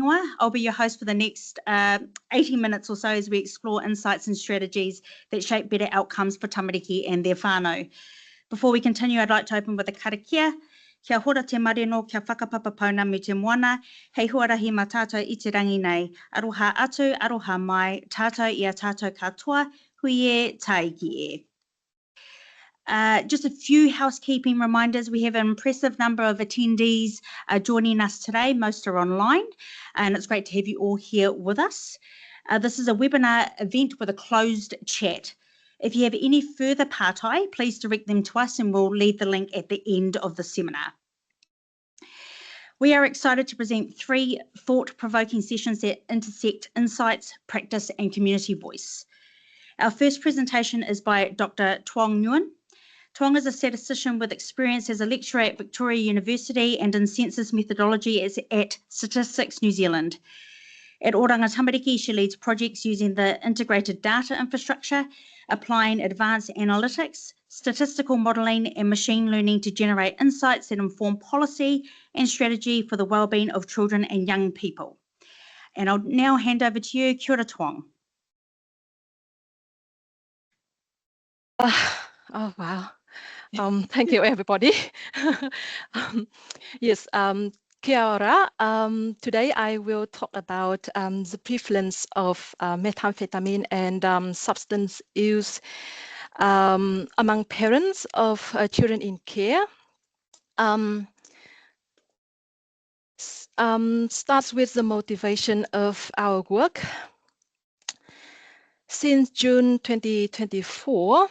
whānau. I'll be your host for the next 80 minutes or so as we explore insights and strategies that shape better outcomes for Tamariki and their whānau. Before we continue, I'd like to open with a karakia. Kia hora te mareno, kia whakapapa pauna me te moana, hei huarahi ma tātou I te rangi nei. Aroha atu, aroha mai, tātou I a tātou katoa, hui e, taiki e. Just a few housekeeping reminders. We have an impressive number of attendees joining us today. Most are online, and it's great to have you all here with us. This is a webinar event with a closed chat. If you have any further pārtai, please direct them to us and we'll leave the link at the end of the seminar. We are excited to present 3 thought-provoking sessions that intersect insights, practice and community voice. Our first presentation is by Dr. Tuong Nguyen. Tuong is a statistician with experience as a lecturer at Victoria University and in census methodology at Statistics New Zealand. At Oranga Tamariki, she leads projects using the integrated data infrastructure, applying advanced analytics, statistical modelling and machine learning to generate insights that inform policy and strategy for the wellbeing of children and young people. And I'll now hand over to you. Kia ora, Tuong. Oh, wow. Thank you, everybody. Yes, kia ora. Today I will talk about the prevalence of methamphetamine and substance use among parents of children in care. Starts with the motivation of our work. Since June 2024,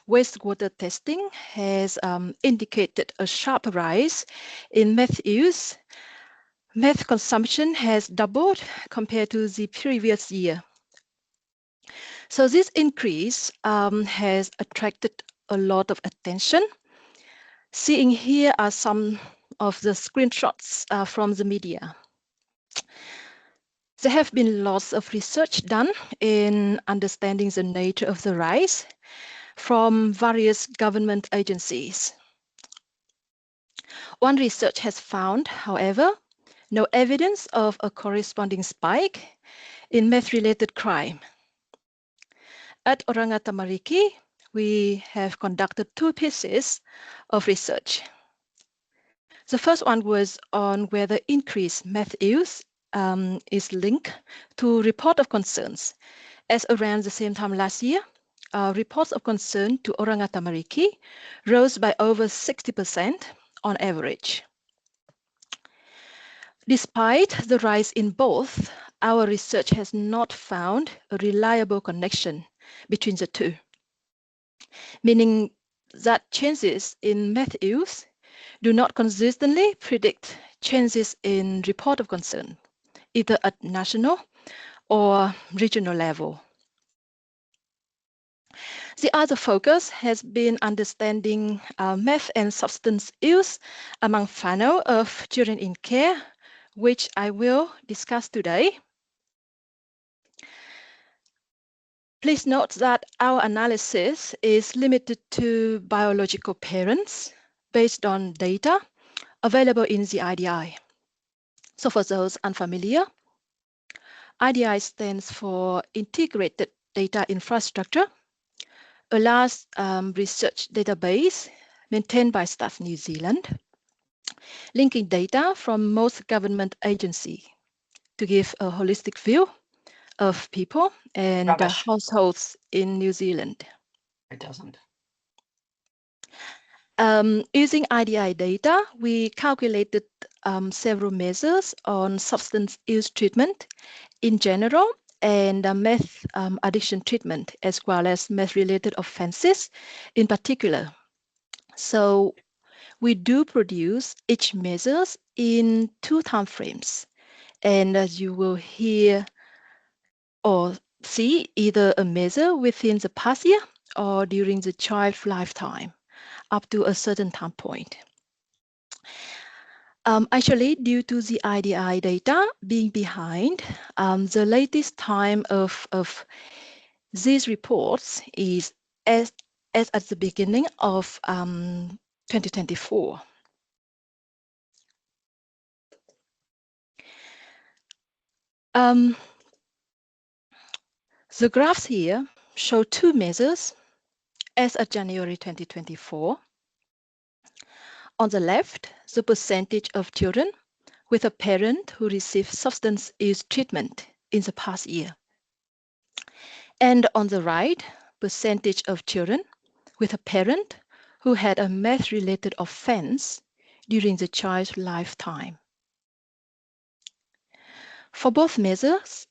wastewater testing has indicated a sharp rise in meth use. Meth consumption has doubled compared to the previous year. So this increase has attracted a lot of attention. Seeing here are some of the screenshots from the media. There have been lots of research done in understanding the nature of the rise from various government agencies. One research has found, however, no evidence of a corresponding spike in meth-related crime. At Oranga Tamariki, we have conducted 2 pieces of research. The first one was on whether increased meth use is linked to report of concerns, as around the same time last year, reports of concern to Oranga Tamariki rose by over 60% on average. Despite the rise in both, our research has not found a reliable connection between the two, meaning that changes in meth use do not consistently predict changes in report of concern, either at national or regional level. The other focus has been understanding meth and substance use among whānau of children in care, which I will discuss today. Please note that our analysis is limited to biological parents based on data available in the IDI. So for those unfamiliar, IDI stands for Integrated Data Infrastructure, a large research database maintained by Stats New Zealand, linking data from most government agencies to give a holistic view of people and households in New Zealand. It doesn't. Using IDI data, we calculated several measures on substance use treatment in general and meth addiction treatment, as well as meth-related offenses in particular. So we do produce each measures in 2 time frames. And as you will hear or see, either a measure within the past year or during the child's lifetime, up to a certain time point. Actually, due to the IDI data being behind, the latest time of these reports is as at the beginning of 2024. The graphs here show two measures as of January 2024. On the left, the percentage of children with a parent who received substance use treatment in the past year. And on the right, percentage of children with a parent who had a meth-related offense during the child's lifetime. For both measures,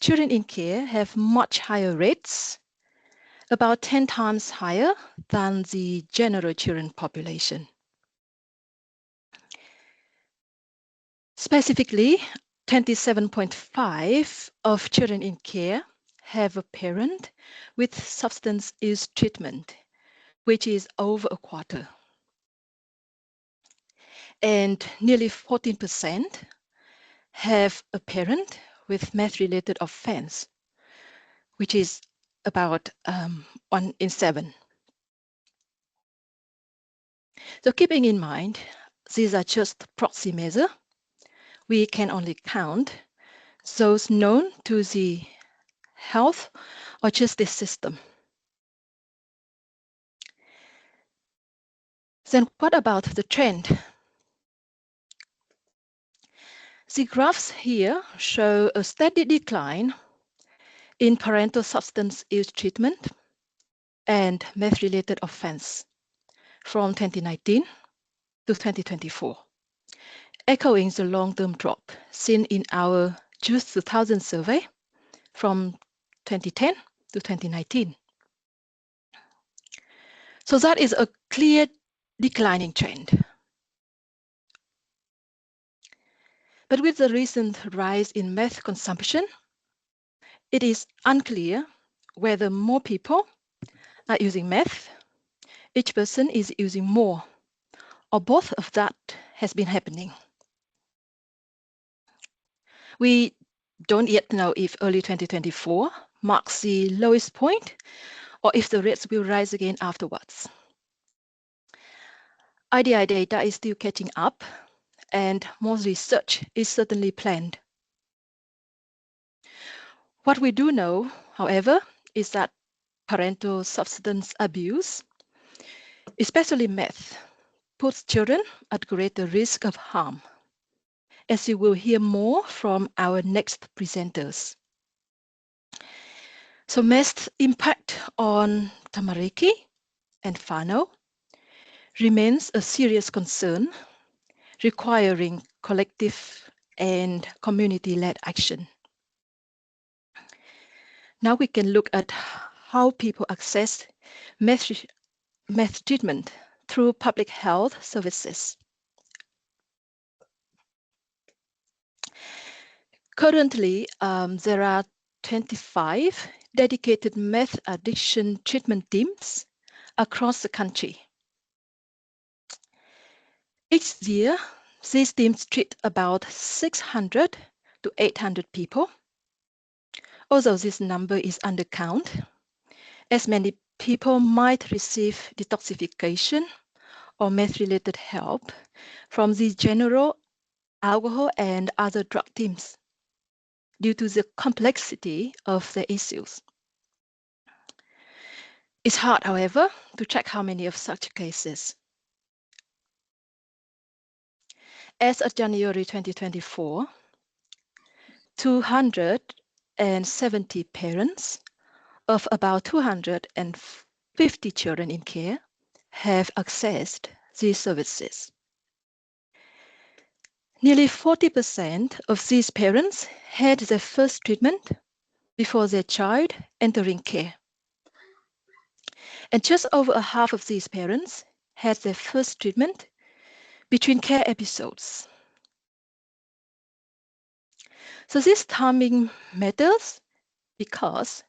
children in care have much higher rates, about 10 times higher than the general children population. Specifically, 27.5% of children in care have a parent with substance use treatment, which is over a quarter. And nearly 14% have a parent with meth-related offense, which is about 1 in 7. So keeping in mind, these are just proxy measures. We can only count those known to the health or justice system. Then what about the trend? The graphs here show a steady decline in parental substance use treatment and meth-related offense from 2019 to 2024, echoing the long-term drop seen in our JUICE 2000 survey from 2010 to 2019. So that is a clear declining trend. But with the recent rise in meth consumption, it is unclear whether more people are using meth, each person is using more, or both of that has been happening. We don't yet know if early 2024 marks the lowest point or if the rates will rise again afterwards. IDI data is still catching up and more research is certainly planned. What we do know, however, is that parental substance abuse, especially meth, puts children at greater risk of harm, as you will hear more from our next presenters. So meth's impact on Tamariki and whānau remains a serious concern, requiring collective and community-led action. Now we can look at how people access meth treatment through public health services. Currently, there are 25 dedicated meth addiction treatment teams across the country. Each year, these teams treat about 600 to 800 people. Although this number is undercount, as many people might receive detoxification or meth-related help from the general alcohol and other drug teams due to the complexity of the issues. It's hard, however, to check how many of such cases. As of January 2024, 270 parents of about 250 children in care have accessed these services. Nearly 40% of these parents had their first treatment before their child entering care. And just over half of these parents had their first treatment between care episodes. So this timing matters because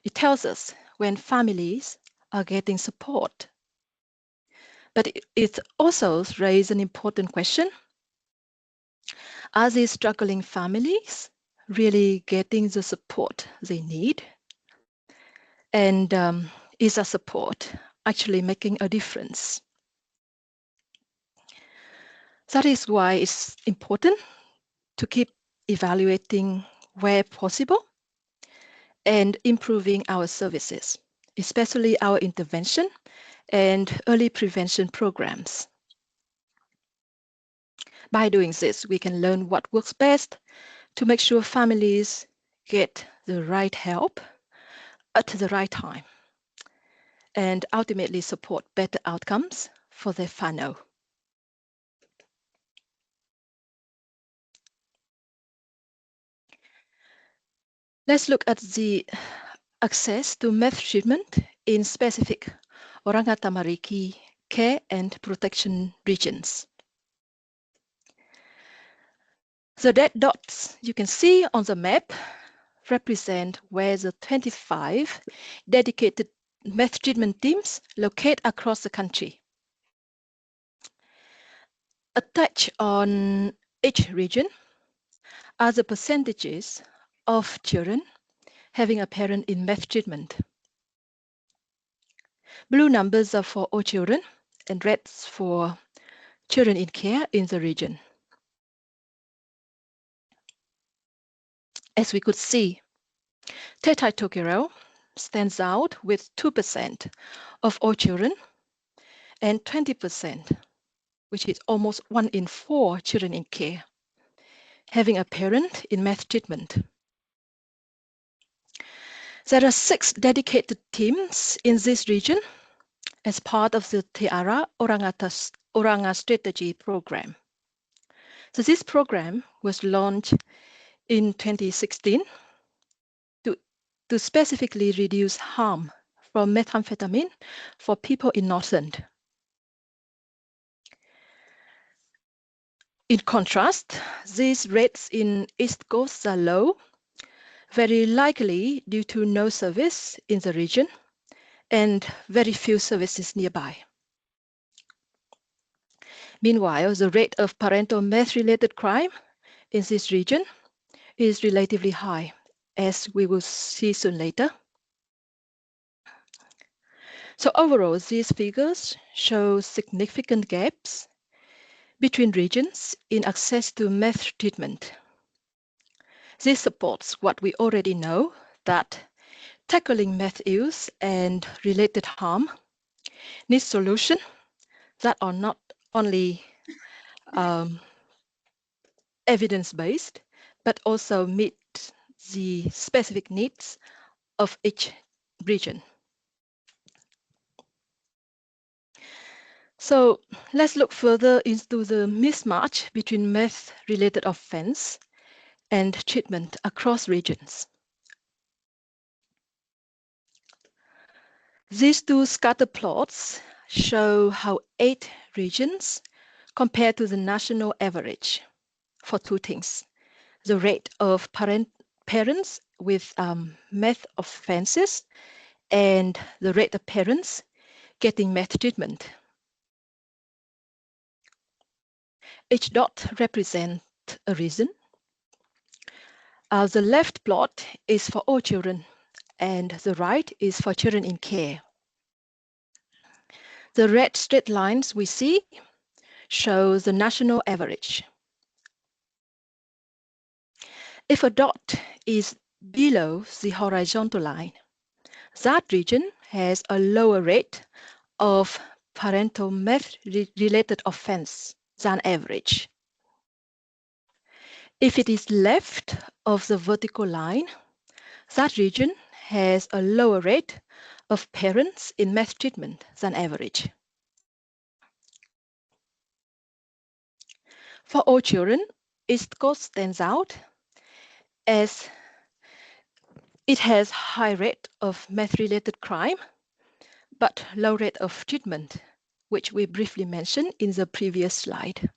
it tells us when families are getting support. But it also raises an important question. Are these struggling families really getting the support they need? And is that support actually making a difference? That is why it's important to keep evaluating where possible and improving our services, especially our intervention and early prevention programs. By doing this, we can learn what works best to make sure families get the right help at the right time and ultimately support better outcomes for their whānau. Let's look at the access to meth treatment in specific Oranga Tamariki care and protection regions. The red dots you can see on the map represent where the 25 dedicated meth treatment teams locate across the country. Attached on each region are the percentages of children having a parent in meth treatment. Blue numbers are for all children and reds for children in care in the region. As we could see, Te Tai Tokerau stands out with 2% of all children and 20%, which is almost 1 in 4 children in care, having a parent in meth treatment. There are 6 dedicated teams in this region as part of the Te Ara Oranga Strategy Program. So this program was launched in 2016 to specifically reduce harm from methamphetamine for people in Northland. In contrast, these rates in East Coast are low, very likely due to no service in the region and very few services nearby. Meanwhile, the rate of parental meth-related crime in this region is relatively high, as we will see soon later. So overall, these figures show significant gaps between regions in access to meth treatment. This supports what we already know, that tackling meth use and related harm needs solutions that are not only evidence-based, but also meet the specific needs of each region. So let's look further into the mismatch between meth-related offense and treatment across regions. These 2 scatter plots show how 8 regions compare to the national average for 2 things: the rate of parents with meth offenses and the rate of parents getting meth treatment. Each dot represents a reason. The left plot is for all children and the right is for children in care. The red straight lines we see show the national average. If a dot is below the horizontal line, that region has a lower rate of parental meth-related offense than average. If it is left of the vertical line, that region has a lower rate of parents in meth treatment than average. For all children, East Coast stands out as it has high rate of meth-related crime, but low rate of treatment, which we briefly mentioned in the previous slide.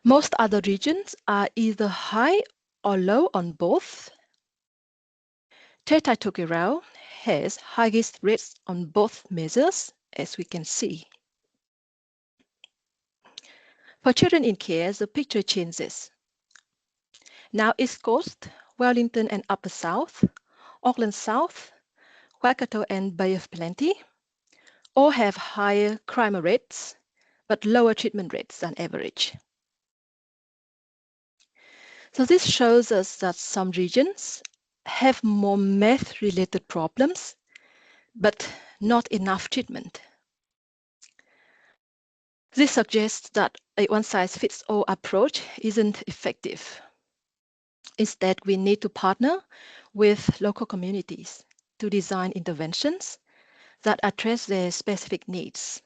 Most other regions are either high or low on both. Te Tai Tokerau has highest rates on both measures, as we can see. For children in care, the picture changes. Now East Coast, Wellington and Upper South, Auckland South, Waikato and Bay of Plenty all have higher crime rates, but lower treatment rates than average. So this shows us that some regions have more meth-related problems, but not enough treatment. This suggests that a one-size-fits-all approach isn't effective. Instead, we need to partner with local communities to design interventions that address their specific needs.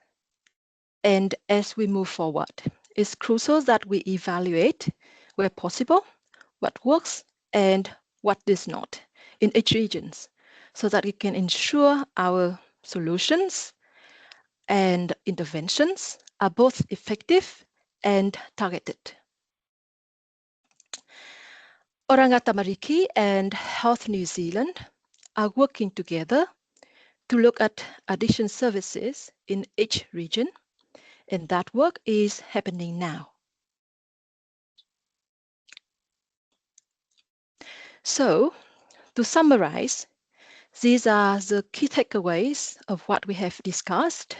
And as we move forward, it's crucial that we evaluate, where possible, what works and what does not in each region, so that we can ensure our solutions and interventions are both effective and targeted. Oranga Tamariki and Health New Zealand are working together to look at addiction services in each region, and that work is happening now. So, to summarize, these are the key takeaways of what we have discussed.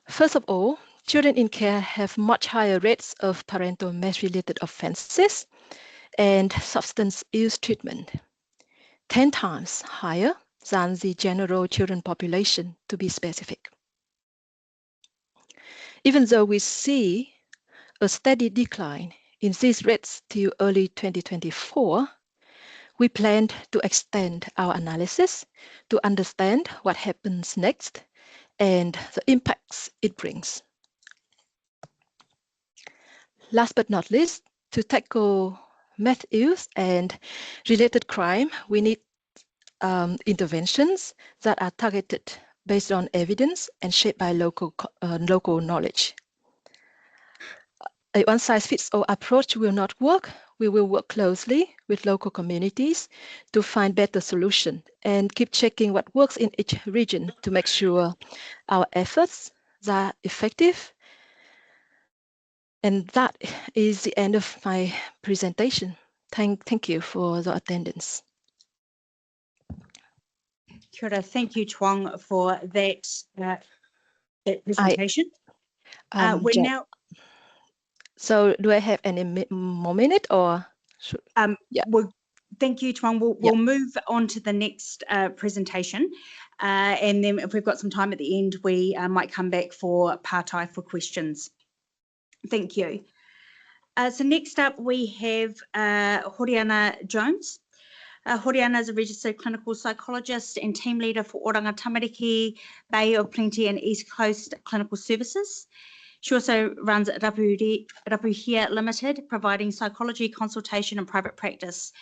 First of all, children in care have much higher rates of parental meth-related offenses and substance use treatment, 10 times higher than the general children population, to be specific. Even though we see a steady decline in these rates till early 2024, we planned to extend our analysis to understand what happens next and the impacts it brings. Last but not least, to tackle meth use and related crime, we need interventions that are targeted based on evidence and shaped by local knowledge. A one-size-fits-all approach will not work. We will work closely with local communities to find better solutions and keep checking what works in each region to make sure our efforts are effective. And that is the end of my presentation. Thank you for the attendance. Kia ora, thank you, Chuang, for that, that presentation. We're now. So do I have any more minute or? Should, yeah. Thank you, Chuang. We'll move on to the next presentation. And then if we've got some time at the end, we might come back for pārtai for questions. Thank you. So next up, we have Horiana Jones. Horiana is a registered clinical psychologist and team leader for Oranga Tamariki, Bay of Plenty and East Coast Clinical Services. She also runs Rapuhia Limited, providing psychology consultation and private practice.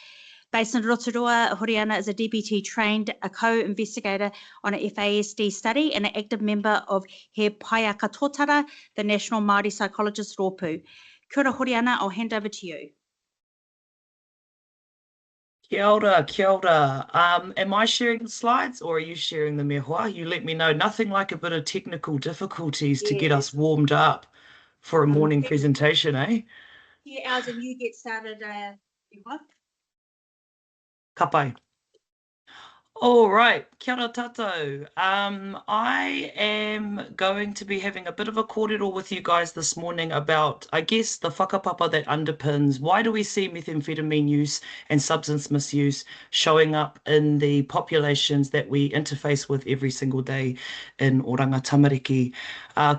Based in Rotorua, Horiana is a DBT trained, a co-investigator on a FASD study and an active member of He Paiaka Tōtara, the National Māori Psychologist Rōpū. Kia ora, Horiana, I'll hand over to you. Kia ora, kia ora. Am I sharing the slides or are you sharing the mehua? You let me know. Nothing like a bit of technical difficulties to get us warmed up for a morning presentation, eh? Yeah, ours, and you get started. Ka pai. All right, kia ora tātou. I am going to be having a bit of a kōrero with you guys this morning about, I guess, the whakapapa that underpins why do we see methamphetamine use and substance misuse showing up in the populations that we interface with every single day in Oranga Tamariki.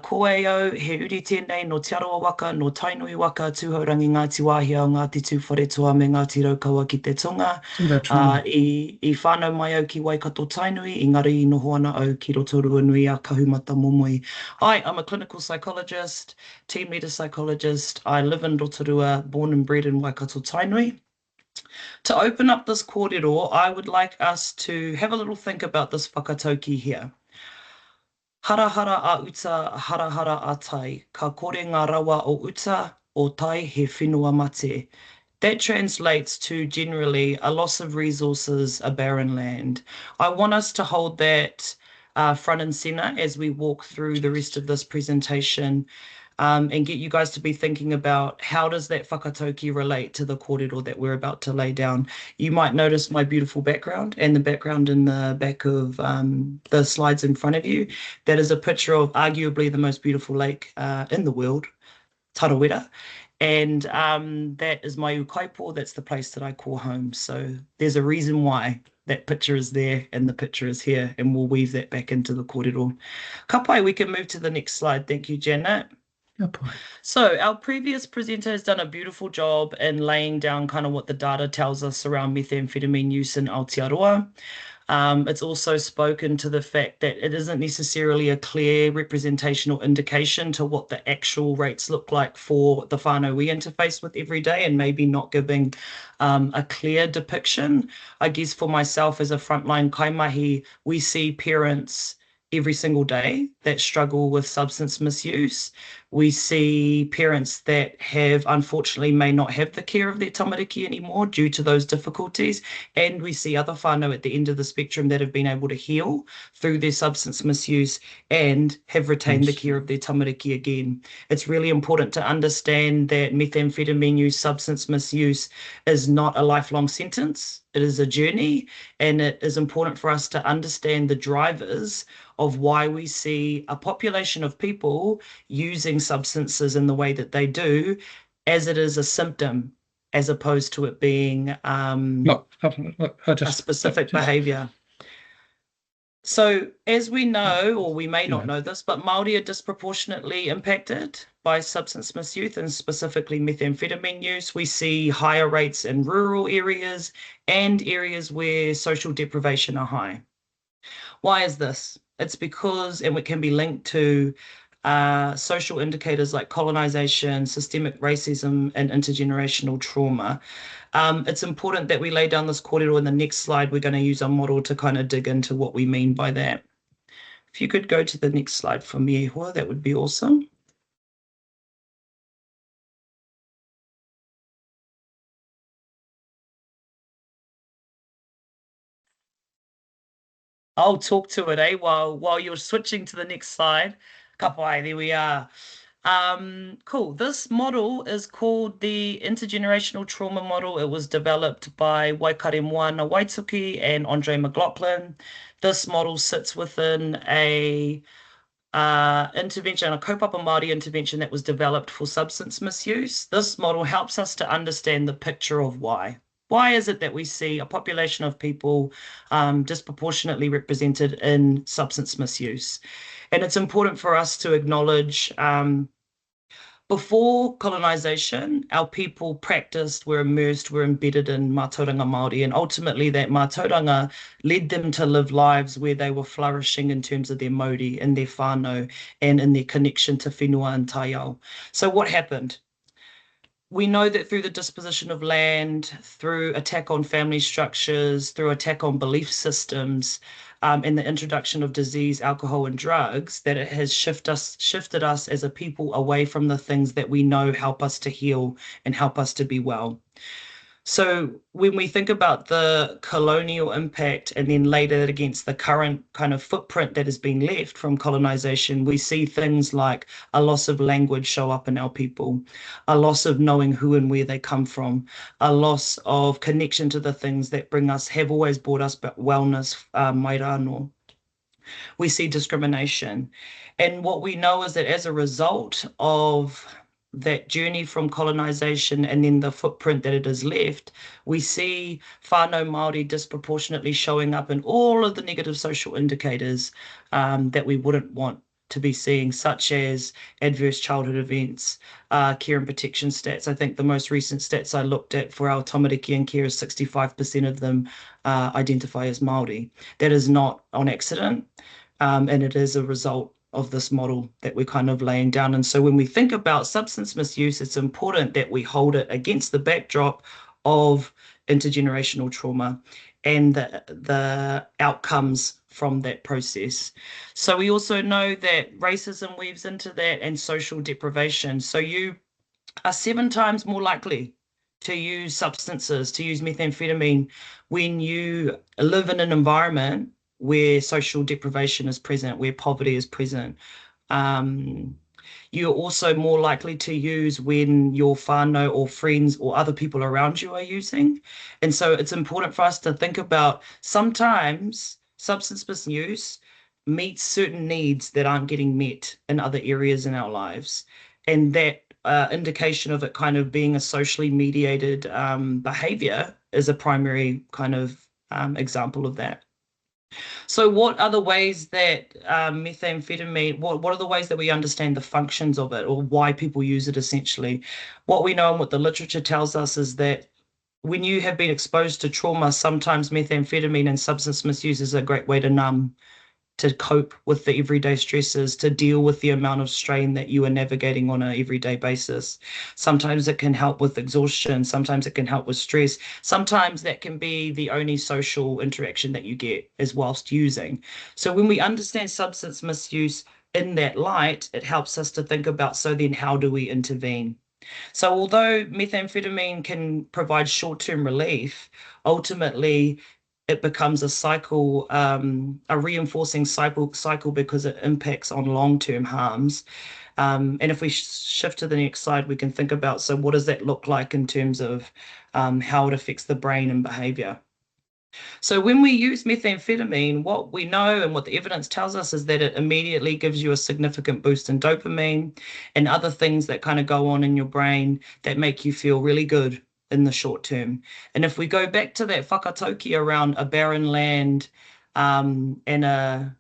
Ko au, he uri tēnei no te aroa waka, no tainui waka, tūhaurangi Ngāti Wāhia o Ngāti Tūwharetoa me Ngāti Raukawa ki te tonga. I whānau mai au ki Waikato Tainui, engari I noho ana au ki Rotorua nui a Kahumata Momoi. I'm a clinical psychologist, team leader psychologist. I live in Rotorua, born and bred in Waikato Tainui. To open up this kōrero, I would like us to have a little think about this whakatauki here. Hara hara a uta, hara hara a tai. Ka kore ngā rawa o uta, o tai he whenua mate. That translates to generally a loss of resources, a barren land. I want us to hold that front and centre as we walk through the rest of this presentation and get you guys to be thinking about how does that whakatauki relate to the kōrero that we're about to lay down. You might notice my beautiful background and the background in the back of the slides in front of you. That is a picture of arguably the most beautiful lake in the world, Tarawera. And that is my ukaipo. That's the place that I call home. So there's a reason why that picture is there and the picture is here, and we'll weave that back into the kōrero. Ka pai, we can move to the next slide. Thank you, Janet. So our previous presenter has done a beautiful job in laying down kind of what the data tells us around methamphetamine use in Aotearoa. It's also spoken to the fact that it isn't necessarily a clear representation or indication to what the actual rates look like for the whānau we interface with every day, and maybe not giving a clear depiction. I guess for myself as a frontline kaimahi, we see parents every single day that struggle with substance misuse. We see parents that have, unfortunately, may not have the care of their tamariki anymore due to those difficulties. And we see other whānau at the end of the spectrum that have been able to heal through their substance misuse and have retained the care of their tamariki again. It's really important to understand that methamphetamine use, substance misuse is not a lifelong sentence. It is a journey, and it is important for us to understand the drivers of why we see a population of people using substances in the way that they do, as it is a symptom, as opposed to it being a specific behaviour. So as we know, or we may not know this, but Māori are disproportionately impacted by substance misuse, and specifically methamphetamine use. We see higher rates in rural areas and areas where social deprivation are high. Why is this? It's because, and it can be linked to social indicators like colonisation, systemic racism, and intergenerational trauma. It's important that we lay down this kōrero. In the next slide, we're going to use our model to kind of dig into what we mean by that. If you could go to the next slide for me, Ehua, that would be awesome. I'll talk to it, while you're switching to the next slide. Ka pai, there we are. Cool. This model is called the Intergenerational Trauma Model. It was developed by Waikare Moana Waituki and Andre McLaughlin. This model sits within a intervention, a kaupapa Māori intervention that was developed for substance misuse. This model helps us to understand the picture of why. Why is it that we see a population of people disproportionately represented in substance misuse? And it's important for us to acknowledge before colonisation, our people practiced, were immersed, were embedded in mātauranga Māori, and ultimately that mātauranga led them to live lives where they were flourishing in terms of their mauri, in their whānau, and in their connection to whenua and taiao. So what happened? We know that through the disposition of land, through attack on family structures, through attack on belief systems, and the introduction of disease, alcohol, and drugs, that it has shifted us as a people away from the things that we know help us to heal and help us to be well. So when we think about the colonial impact and then later against the current kind of footprint that has been left from colonisation, we see things like a loss of language show up in our people, a loss of knowing who and where they come from, a loss of connection to the things that have always brought us wellness, mai rāno. We see discrimination. And what we know is that as a result of that journey from colonisation and then the footprint that it has left, we see whānau Māori disproportionately showing up in all of the negative social indicators that we wouldn't want to be seeing, such as adverse childhood events, care and protection stats. I think the most recent stats I looked at for our tamariki and care is 65% of them identify as Māori. That is not on accident, and it is a result of this model that we're kind of laying down. And so when we think about substance misuse, it's important that we hold it against the backdrop of intergenerational trauma and the outcomes from that process. So we also know that racism weaves into that, and social deprivation. So you are 7 times more likely to use substances, to use methamphetamine, when you live in an environment where social deprivation is present, where poverty is present. You're also more likely to use when your whānau or friends or other people around you are using. And so it's important for us to think about, sometimes substance misuse meets certain needs that aren't getting met in other areas in our lives. And that indication of it kind of being a socially mediated behavior is a primary kind of example of that. So what are the ways that methamphetamine, what are the ways that we understand the functions of it, or why people use it essentially? What we know and what the literature tells us is that when you have been exposed to trauma, sometimes methamphetamine and substance misuse is a great way to numb, to cope with the everyday stresses, to deal with the amount of strain that you are navigating on an everyday basis. Sometimes it can help with exhaustion. Sometimes it can help with stress. Sometimes that can be the only social interaction that you get is whilst using. So when we understand substance misuse in that light, it helps us to think about, so then how do we intervene? So although methamphetamine can provide short-term relief, ultimately it becomes a cycle, a reinforcing cycle because it impacts on long-term harms. And if we shift to the next slide, we can think about, so what does that look like in terms of how it affects the brain and behavior? So when we use methamphetamine, what we know and what the evidence tells us is that it immediately gives you a significant boost in dopamine and other things that kind of go on in your brain that make you feel really good in the short term. And if we go back to that whakatauki around a barren land and a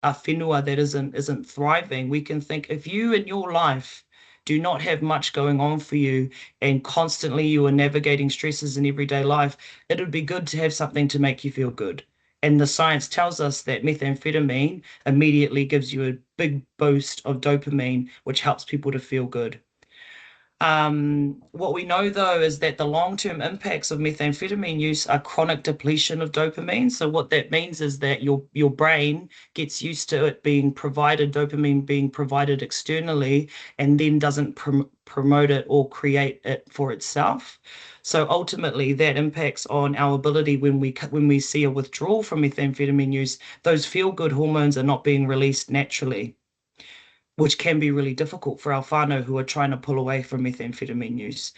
whenua that isn't thriving, we can think, if you in your life do not have much going on for you and constantly you are navigating stresses in everyday life, it would be good to have something to make you feel good. And the science tells us that methamphetamine immediately gives you a big boost of dopamine, which helps people to feel good. What we know, though, is that the long-term impacts of methamphetamine use are chronic depletion of dopamine. So what that means is that your brain gets used to it being provided, dopamine being provided externally, and then doesn't promote it or create it for itself. So ultimately, that impacts on our ability when we see a withdrawal from methamphetamine use, those feel-good hormones are not being released naturally, which can be really difficult for our whānau who are trying to pull away from methamphetamine use.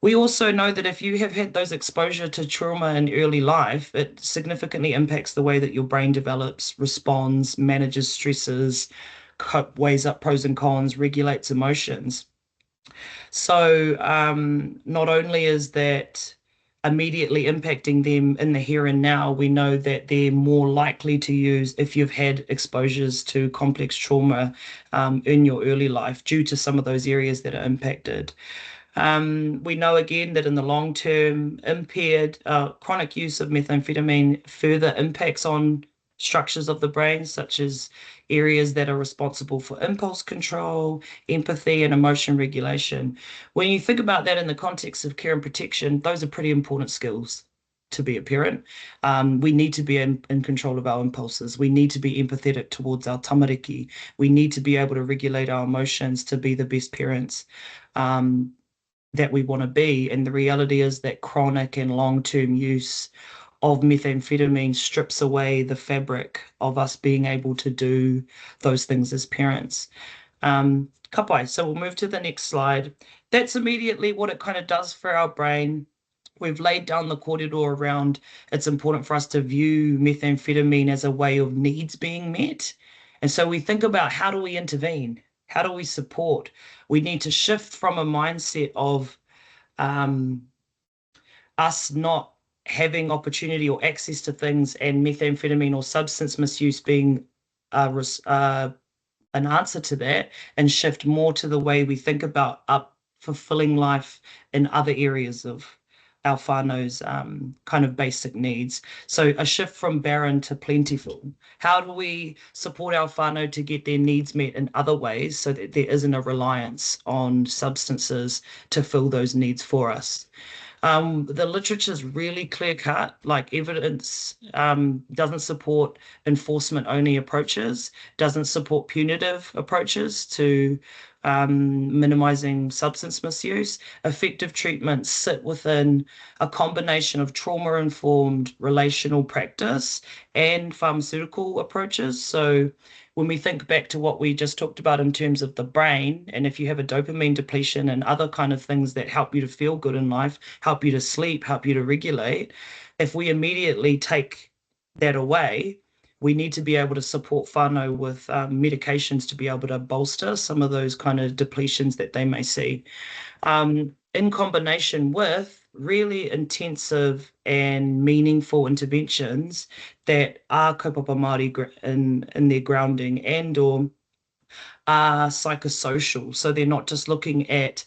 We also know that if you have had those exposure to trauma in early life, it significantly impacts the way that your brain develops, responds, manages stresses, weighs up pros and cons, regulates emotions. So not only is that immediately impacting them in the here and now, we know that they're more likely to use if you've had exposures to complex trauma in your early life due to some of those areas that are impacted. We know again that in the long term, impaired chronic use of methamphetamine further impacts on structures of the brain, such as areas that are responsible for impulse control, empathy, and emotion regulation. When you think about that in the context of care and protection, those are pretty important skills to be a parent. We need to be in control of our impulses. We need to be empathetic towards our tamariki. We need to be able to regulate our emotions to be the best parents that we want to be. And the reality is that chronic and long-term use of methamphetamine strips away the fabric of us being able to do those things as parents. Kapai, so we'll move to the next slide. That's immediately what it kind of does for our brain. We've laid down the corridor around it's important for us to view methamphetamine as a way of needs being met. And so we think about, how do we intervene? How do we support? We need to shift from a mindset of us not having opportunity or access to things and methamphetamine or substance misuse being an answer to that, and shift more to the way we think about fulfilling life in other areas of our whānau's kind of basic needs. So a shift from barren to plentiful. How do we support our whānau to get their needs met in other ways so that there isn't a reliance on substances to fill those needs for us? The literature is really clear cut, like evidence doesn't support enforcement only approaches, doesn't support punitive approaches to minimizing substance misuse. Effective treatments sit within a combination of trauma-informed relational practice and pharmaceutical approaches. So when we think back to what we just talked about in terms of the brain, and if you have a dopamine depletion and other kind of things that help you to feel good in life, help you to sleep, help you to regulate, if we immediately take that away, we need to be able to support whānau with medications to be able to bolster some of those kind of depletions that they may see. In combination with really intensive and meaningful interventions that are kaupapa Māori in their grounding and or are psychosocial. So they're not just looking at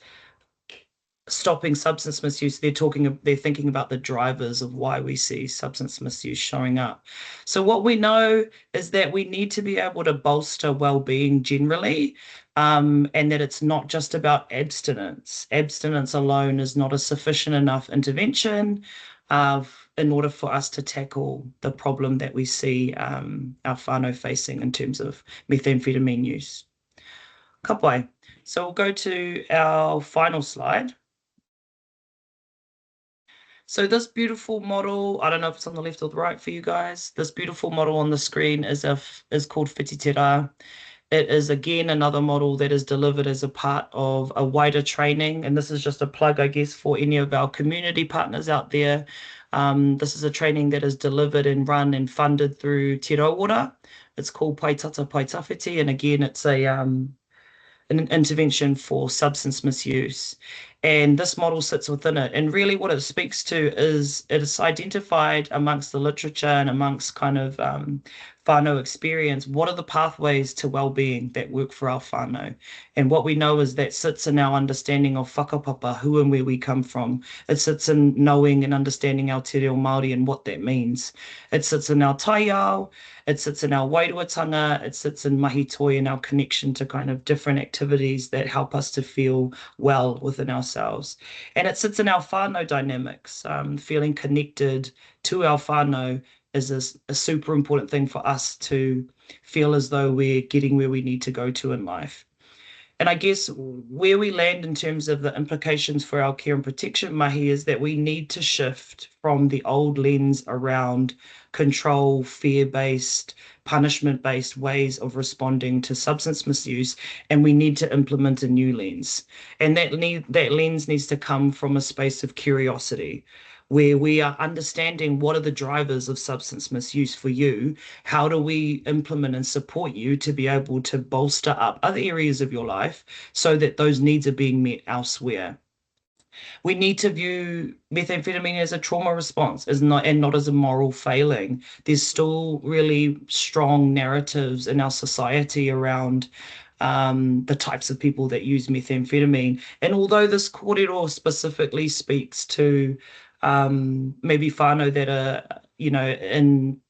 stopping substance misuse, they're thinking about the drivers of why we see substance misuse showing up. So what we know is that we need to be able to bolster well-being generally, and that it's not just about abstinence. Abstinence alone is not a sufficient enough intervention in order for us to tackle the problem that we see our whānau facing in terms of methamphetamine use. Ka pai. So we'll go to our final slide. So this beautiful model, I don't know if it's on the left or the right for you guys. This beautiful model on the screen is called Whiti Te Rā. It is, again, another model that is delivered as a part of a wider training. And this is just a plug, I guess, for any of our community partners out there. This is a training that is delivered and run and funded through Te Raupara. It's called Paitata Paitawhiti. And again, it's an intervention for substance misuse. And this model sits within it. And really what it speaks to is it is identified amongst the literature and amongst kind of whānau experience, what are the pathways to well-being that work for our whānau? And what we know is that sits in our understanding of whakapapa, who and where we come from. It sits in knowing and understanding our te reo Māori and what that means. It sits in our taiao, it sits in our wairuatanga, it sits in mahi toi and our connection to kind of different activities that help us to feel well within ourselves. And it sits in our whānau dynamics, feeling connected to our whānau is a super important thing for us to feel as though we're getting where we need to go to in life. And I guess where we land in terms of the implications for our care and protection mahi is that we need to shift from the old lens around control, fear-based, punishment-based ways of responding to substance misuse, and we need to implement a new lens. And that lens needs to come from a space of curiosity, where we are understanding what are the drivers of substance misuse for you, how do we implement and support you to be able to bolster up other areas of your life so that those needs are being met elsewhere. We need to view methamphetamine as a trauma response and not as a moral failing. There's still really strong narratives in our society around the types of people that use methamphetamine. And although this kōrero specifically speaks to maybe whānau that are,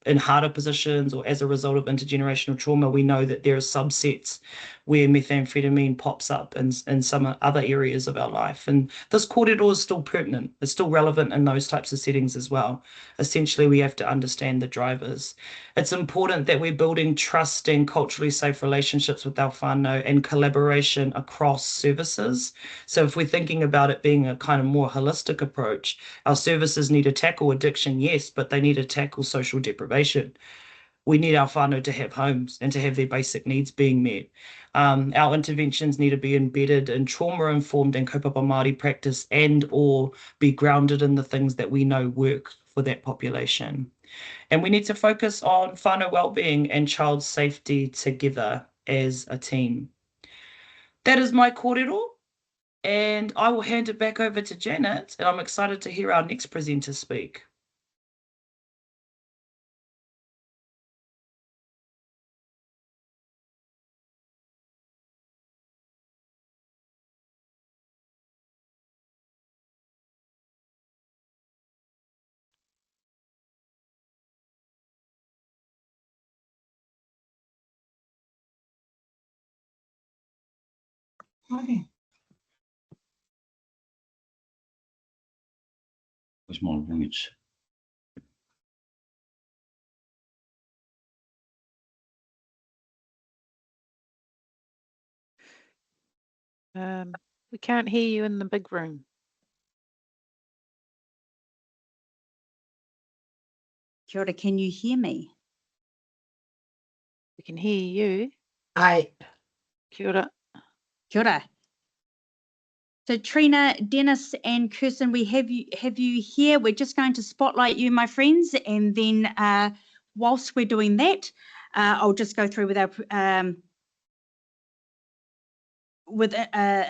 in harder positions or as a result of intergenerational trauma, we know that there are subsets where methamphetamine pops up in some other areas of our life. And this kōrero is still pertinent. It's still relevant in those types of settings as well. Essentially, we have to understand the drivers. It's important that we're building trusting, culturally safe relationships with our whānau and collaboration across services. So if we're thinking about it being a kind of more holistic approach, our services need to tackle addiction, yes, but they need to tackle social deprivation. We need our whānau to have homes and to have their basic needs being met. Our interventions need to be embedded in trauma-informed and kaupapa Māori practice and or be grounded in the things that we know work for that population. And we need to focus on whānau wellbeing and child safety together as a team. That is my kōrero, and I will hand it back over to Janet, and I'm excited to hear our next presenter speak. Okay. Where's my language? We can't hear you in the big room. Kia ora, can you hear me? We can hear you. Aye. Kia ora. Kia ora. So Trina, Dennis and Kirsten, we have you here. We're just going to spotlight you, my friends, and then whilst we're doing that, I'll just go through with our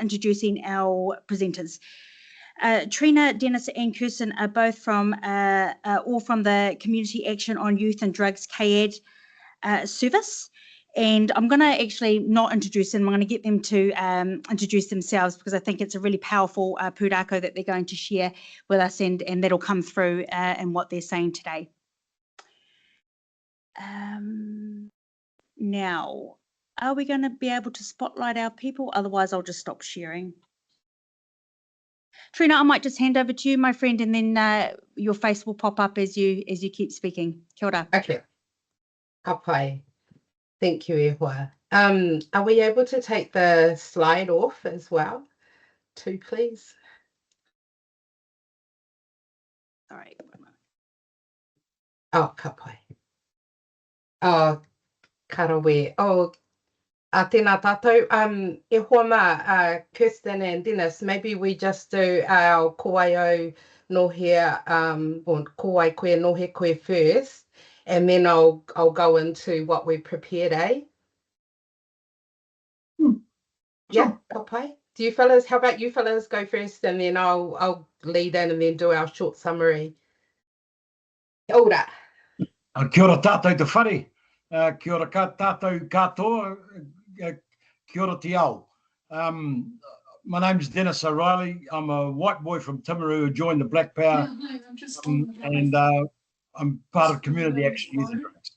introducing our presenters. Trina, Dennis and Kirsten are both from all from the Community Action on Youth and Drugs CAED service. And I'm going to actually not introduce them. I'm going to get them to introduce themselves because I think it's a really powerful pūrākau that they're going to share with us, and that'll come through in what they're saying today. Now, are we going to be able to spotlight our people? Otherwise, I'll just stop sharing. Trina, I might just hand over to you, my friend, and then your face will pop up as you keep speaking. Kia ora. Okay. Ka pai. Thank you, Ehua. Are we able to take the slide off as well, too, please? All right. Oh, ka pai. Oh, karawe. Oh, tēnā tātou. Ehua ma, Kirsten and Dennis, maybe we just do our koaio nohe, or koai koe nohe koe first, and then I'll go into what we prepared, eh? Yeah, ka pai. Do you fellas, how about you fellas go first, and then I'll lead in and then do our short summary. Kia ora. Kia ora tātou te whare, kia ora tātou katoa, kia ora te ao. My name's Dennis O'Reilly. I'm a white boy from Timaru who joined the Black Power, and I'm part of Community Action Youth and Drugs.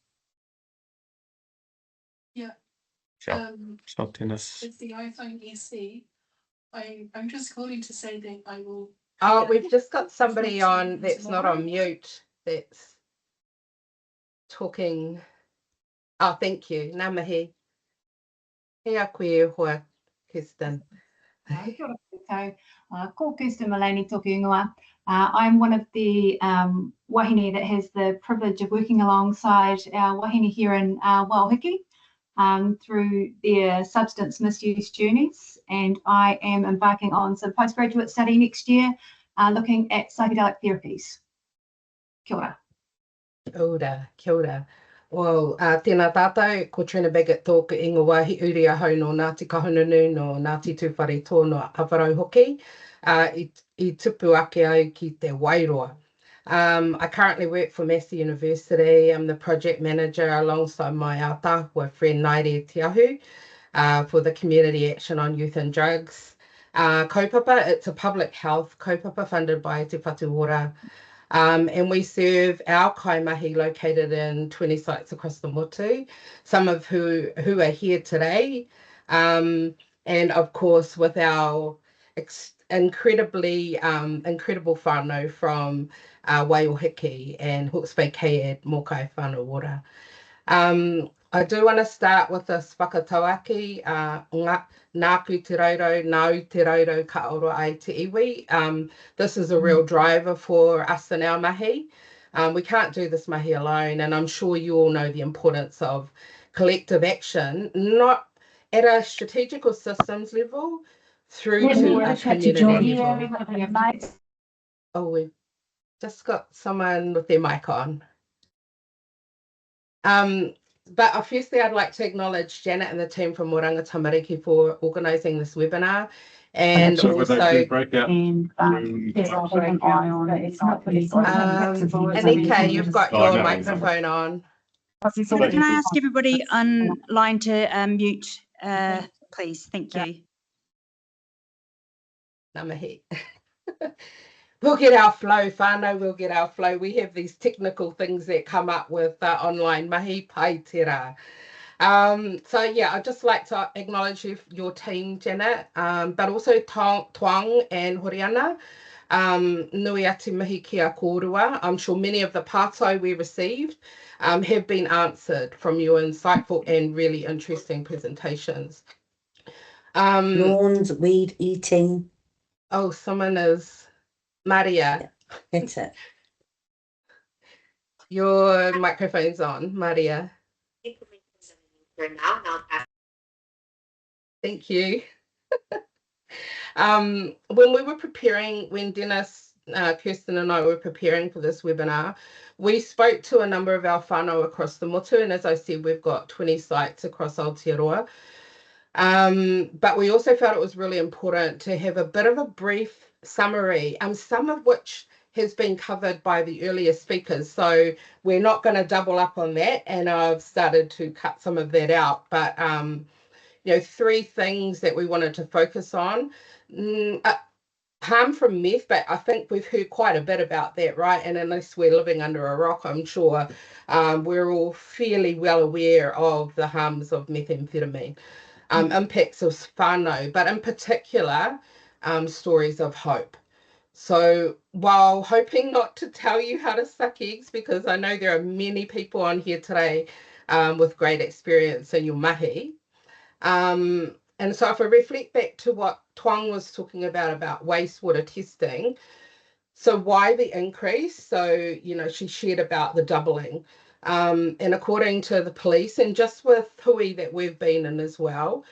Yeah. It's not Dennis. It's the iPhone SE. I'm just calling to say that I will. Oh, we've just got somebody on that's not on mute that's talking. Oh, thank you. Nā mihi. Hea koe hoa, Kirsten. Kia ora koutou. Ko Kirsten Maloney toku ingoa. I'm one of the wahine that has the privilege of working alongside our wahine here in Waiōhiki through their substance misuse journeys, and I am embarking on some postgraduate study next year looking at psychedelic therapies. Kia ora. Kia ora, kia ora. Well, tēnā tātou, ko Trina Biggett tōku ingoa hi uri ahau no Ngāti Kahungunu no Ngāti Tūwhare tōna Awarau hoki, I tupu ake au ki te Wairoa. I currently work for Massey University. I'm the project manager alongside my tāhua friend Nairi Tiahu for the Community Action on Youth and Drugs. Kaupapa, it's a public health kaupapa funded by Te Whatu Ora. And we serve our kaimahi located in 20 sites across the motu, some of who are here today. And of course, with our incredible whānau from Waiōhiki and Hawke's Bay CAED, Mokai Whānau Ora. I do want to start with this whakatauaki, nāku te rauro, nau te rauro ka oro ai te iwi. This is a real driver for us in our mahi. We can't do this mahi alone, and I'm sure you all know the importance of collective action, not at a strategic or systems level, through to a community level. Oh, we've just got someone with their mic on. But firstly, I'd like to acknowledge Janet and the team from Oranga Tamariki for organising this webinar. And also, Anika, you've got your microphone on. Can I ask everybody online to mute, please? Thank you. Namahi. We'll get our flow, whānau, we'll get our flow. We have these technical things that come up with online mahi pai tērā. So yeah, I'd just like to acknowledge your team, Janet, but also Tuang and Horiana. Nui atu mihi ki a kōrua. I'm sure many of the pātai we received have been answered from your insightful and really interesting presentations. Lawns, weed eating. Oh, someone is... Maria. Yeah, that's it. Your microphone's on, Maria. Thank you. When we were preparing, when Dennis Kirsten and I were preparing for this webinar, we spoke to a number of our whānau across the motu, and as I said, we've got 20 sites across Aotearoa. But we also felt it was really important to have a bit of a brief summary, some of which has been covered by the earlier speakers. So we're not going to double up on that, and I've started to cut some of that out. But you know, 3 things that we wanted to focus on. Harm from meth, but I think we've heard quite a bit about that, right? And unless we're living under a rock, I'm sure we're all fairly well aware of the harms of methamphetamine, impacts of whānau, but in particular, stories of hope. So while hoping not to tell you how to suck eggs, because I know there are many people on here today with great experience in your mahi, and so if I reflect back to what Tuang was talking about wastewater testing, so why the increase? So, you know, she shared about the doubling. And according to the police, and just with hui that we've been in as well,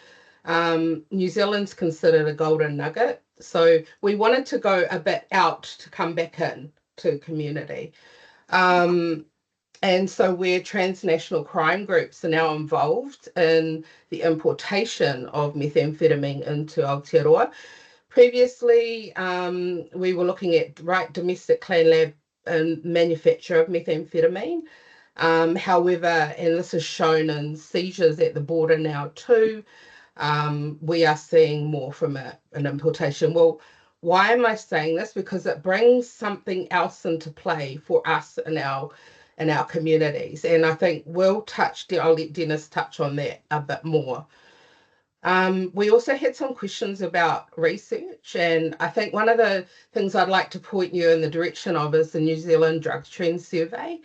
New Zealand's considered a golden nugget. So we wanted to go a bit out to come back in to community. And so where transnational crime groups are now involved in the importation of methamphetamine into Aotearoa. Previously, we were looking at domestic clan lab and manufacture of methamphetamine. However, and this is shown in seizures at the border now too, we are seeing more from an importation. Well, why am I saying this? Because it brings something else into play for us in our communities. And I think I'll let Dennis touch on that a bit more. We also had some questions about research, and I think one of the things I'd like to point you in the direction of is the New Zealand Drugs Trends Survey.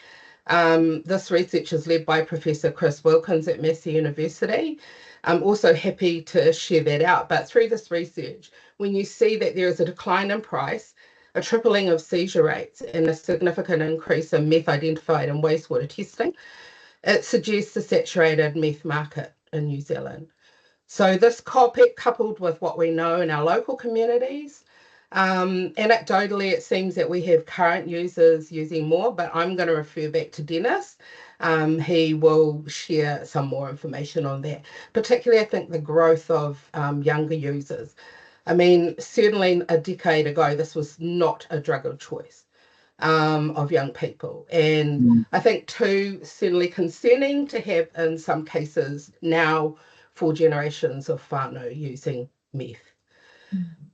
This research is led by Professor Chris Wilkins at Massey University. I'm also happy to share that out, but through this research, when you see that there is a decline in price, a tripling of seizure rates, and a significant increase in meth identified in wastewater testing, it suggests a saturated meth market in New Zealand. So this coupled with what we know in our local communities, anecdotally, it seems that we have current users using more, but I'm going to refer back to Dennis. He will share some more information on that, particularly I think the growth of younger users. I mean, certainly a decade ago, this was not a drug of choice of young people. And I think too, certainly concerning to have in some cases now 4 generations of whānau using meth.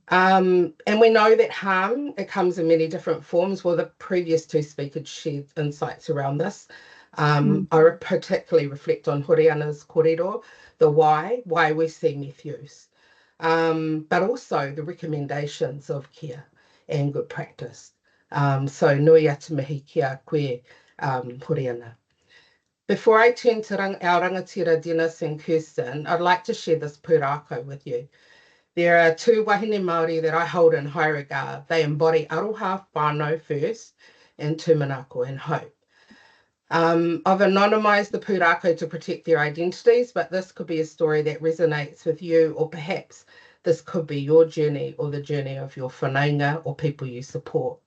And we know that harm, it comes in many different forms. Well, the previous 2 speakers shared insights around this. I particularly reflect on Horiana's kōrero, the why we see meth use. But also the recommendations of care and good practice. So nui atu mihi kia koe, Horiana. Before I turn to our rangatira Dennis and Kirsten, I'd like to share this pūrākau with you. There are 2 wahine Māori that I hold in high regard. They embody aroha whānau first and tūmanako and hope. I've anonymised the pūrākau to protect their identities, but this could be a story that resonates with you, or perhaps this could be your journey or the journey of your whanaunga or people you support.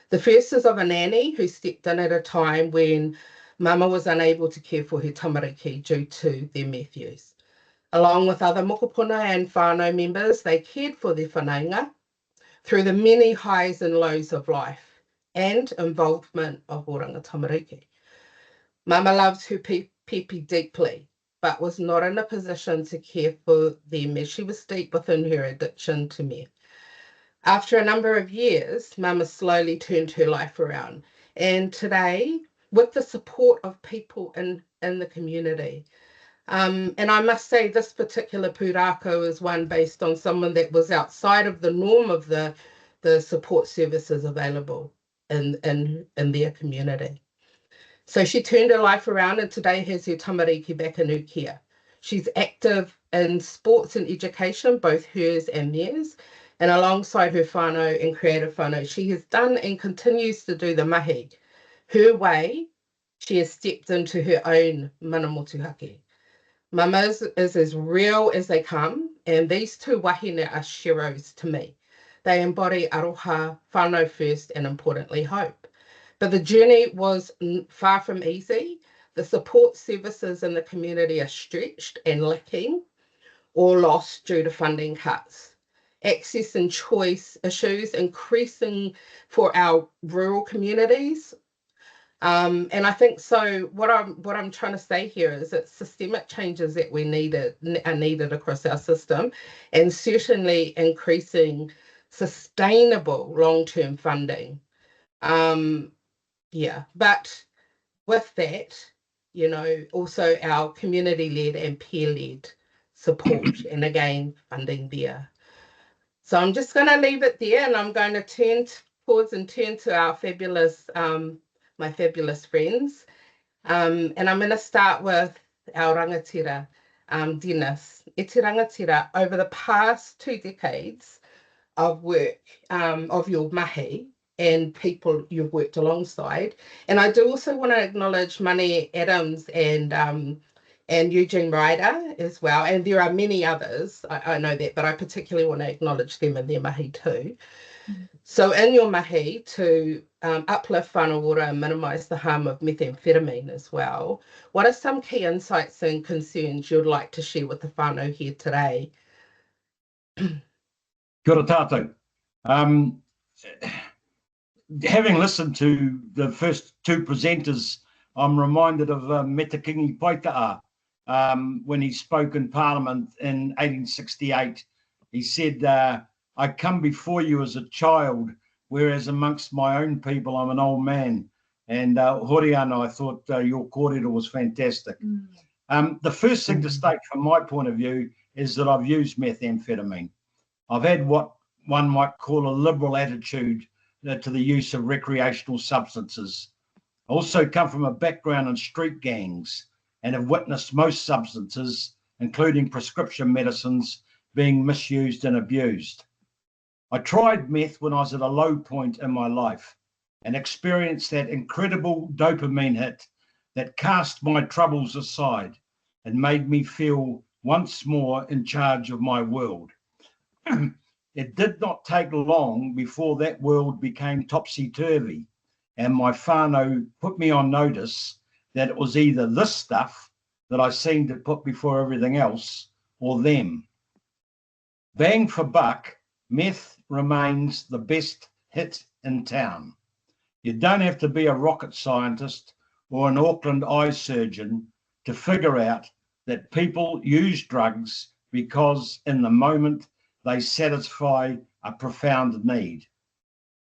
The first is of a nanny who stepped in at a time when Mama was unable to care for her tamariki due to their meth use. Along with other mokopuna and whānau members, they cared for their whanaunga through the many highs and lows of life and involvement of Oranga Tamariki. Mama loved her pepe deeply, but was not in a position to care for them as she was deep within her addiction to meth. After a number of years, Mama slowly turned her life around. And today, with the support of people in the community, and I must say this particular pūrākau is one based on someone that was outside of the norm of the support services available in their community. So she turned her life around and today has her tamariki back in her care. She's active in sports and education, both hers and theirs, and alongside her whānau and creative whānau, she has done and continues to do the mahi. Her way, she has stepped into her own mana motuhake. Mama is as real as they come, and these 2 wahine are sheroes to me. They embody aroha, whānau first, and importantly, hope. But the journey was far from easy. The support services in the community are stretched and lacking or lost due to funding cuts. Access and choice issues increasing for our rural communities. And I think so. What I'm trying to say here is that systemic changes that are needed across our system, and certainly increasing sustainable long-term funding. Yeah, but with that, you know, also our community-led and peer-led support, and again, funding there. So I'm just going to leave it there, and I'm going to pause and turn to our fabulous, my fabulous friends. And I'm going to start with our rangatira, Dennis. E te rangatira, over the past 2 decades of work, of your mahi, and people you've worked alongside. And I do also want to acknowledge Mani Adams and Eugene Ryder as well. And there are many others, I know that, but I particularly want to acknowledge them in their mahi too. So in your mahi, to uplift whānau ora and minimise the harm of methamphetamine as well, what are some key insights and concerns you'd like to share with the whānau here today? Kia ora tātou. Having listened to the first 2 presenters, I'm reminded of Metakingi Paita'a when he spoke in Parliament in 1868. He said, I come before you as a child, whereas amongst my own people, I'm an old man. And Horiana, I thought your kōrero was fantastic. The first thing to state from my point of view is that I've used methamphetamine. I've had what one might call a liberal attitude to the use of recreational substances. I also come from a background in street gangs and have witnessed most substances, including prescription medicines, being misused and abused. I tried meth when I was at a low point in my life and experienced that incredible dopamine hit that cast my troubles aside and made me feel once more in charge of my world. It did not take long before that world became topsy-turvy, and my whānau put me on notice that it was either this stuff that I seemed to put before everything else, or them. Bang for buck, meth remains the best hit in town. You don't have to be a rocket scientist or an Auckland eye surgeon to figure out that people use drugs because in the moment they satisfy a profound need.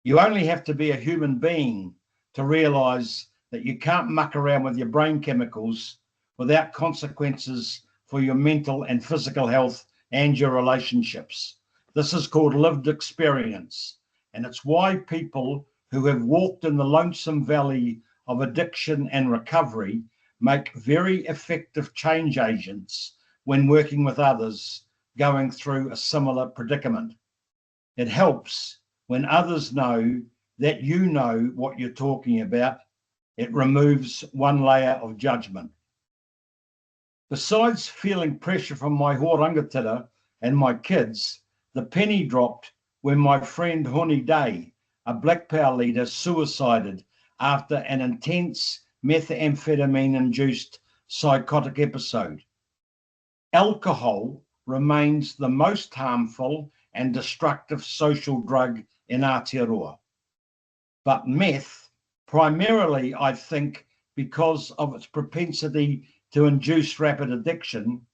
You only have to be a human being to realise that you can't muck around with your brain chemicals without consequences for your mental and physical health and your relationships. This is called lived experience, and it's why people who have walked in the lonesome valley of addiction and recovery make very effective change agents when working with others going through a similar predicament. It helps when others know that you know what you're talking about. It removes one layer of judgment. Besides feeling pressure from my horangatira and my kids, the penny dropped when my friend Honi Day, a Black Power leader, suicided after an intense methamphetamine-induced psychotic episode. Alcohol remains the most harmful and destructive social drug in Aotearoa. But meth, primarily I think because of its propensity to induce rapid addiction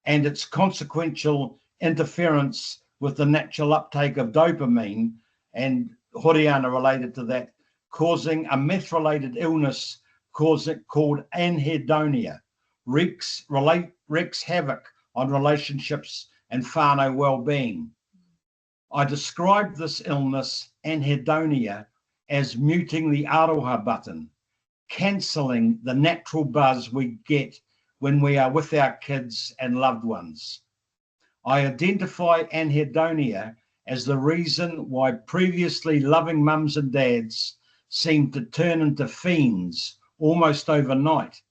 and its consequential interference with the natural uptake of dopamine, and Horiana related to that, causing a meth-related illness called anhedonia, wreaks havoc on relationships and whānau well-being. I described this illness, anhedonia, as muting the aroha button, cancelling the natural buzz we get when we are with our kids and loved ones. I identify anhedonia as the reason why previously loving mums and dads seem to turn into fiends almost overnight.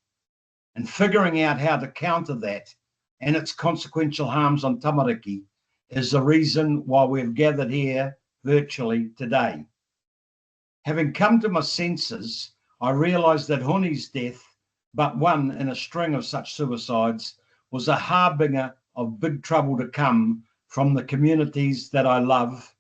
And figuring out how to counter that and its consequential harms on Tamariki is the reason why we've gathered here virtually today. Having come to my senses, I realised that Huni's death, but one in a string of such suicides, was a harbinger of big trouble to come from the communities that I love.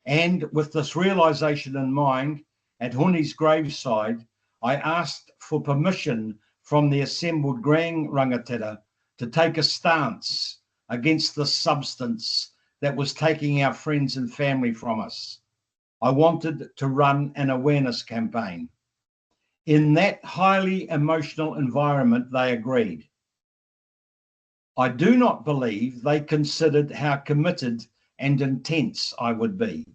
And with this realisation in mind, at Huni's graveside, I asked for permission from the assembled grand rangatira to take a stance against the substance that was taking our friends and family from us. I wanted to run an awareness campaign. In that highly emotional environment, they agreed. I do not believe they considered how committed and intense I would be.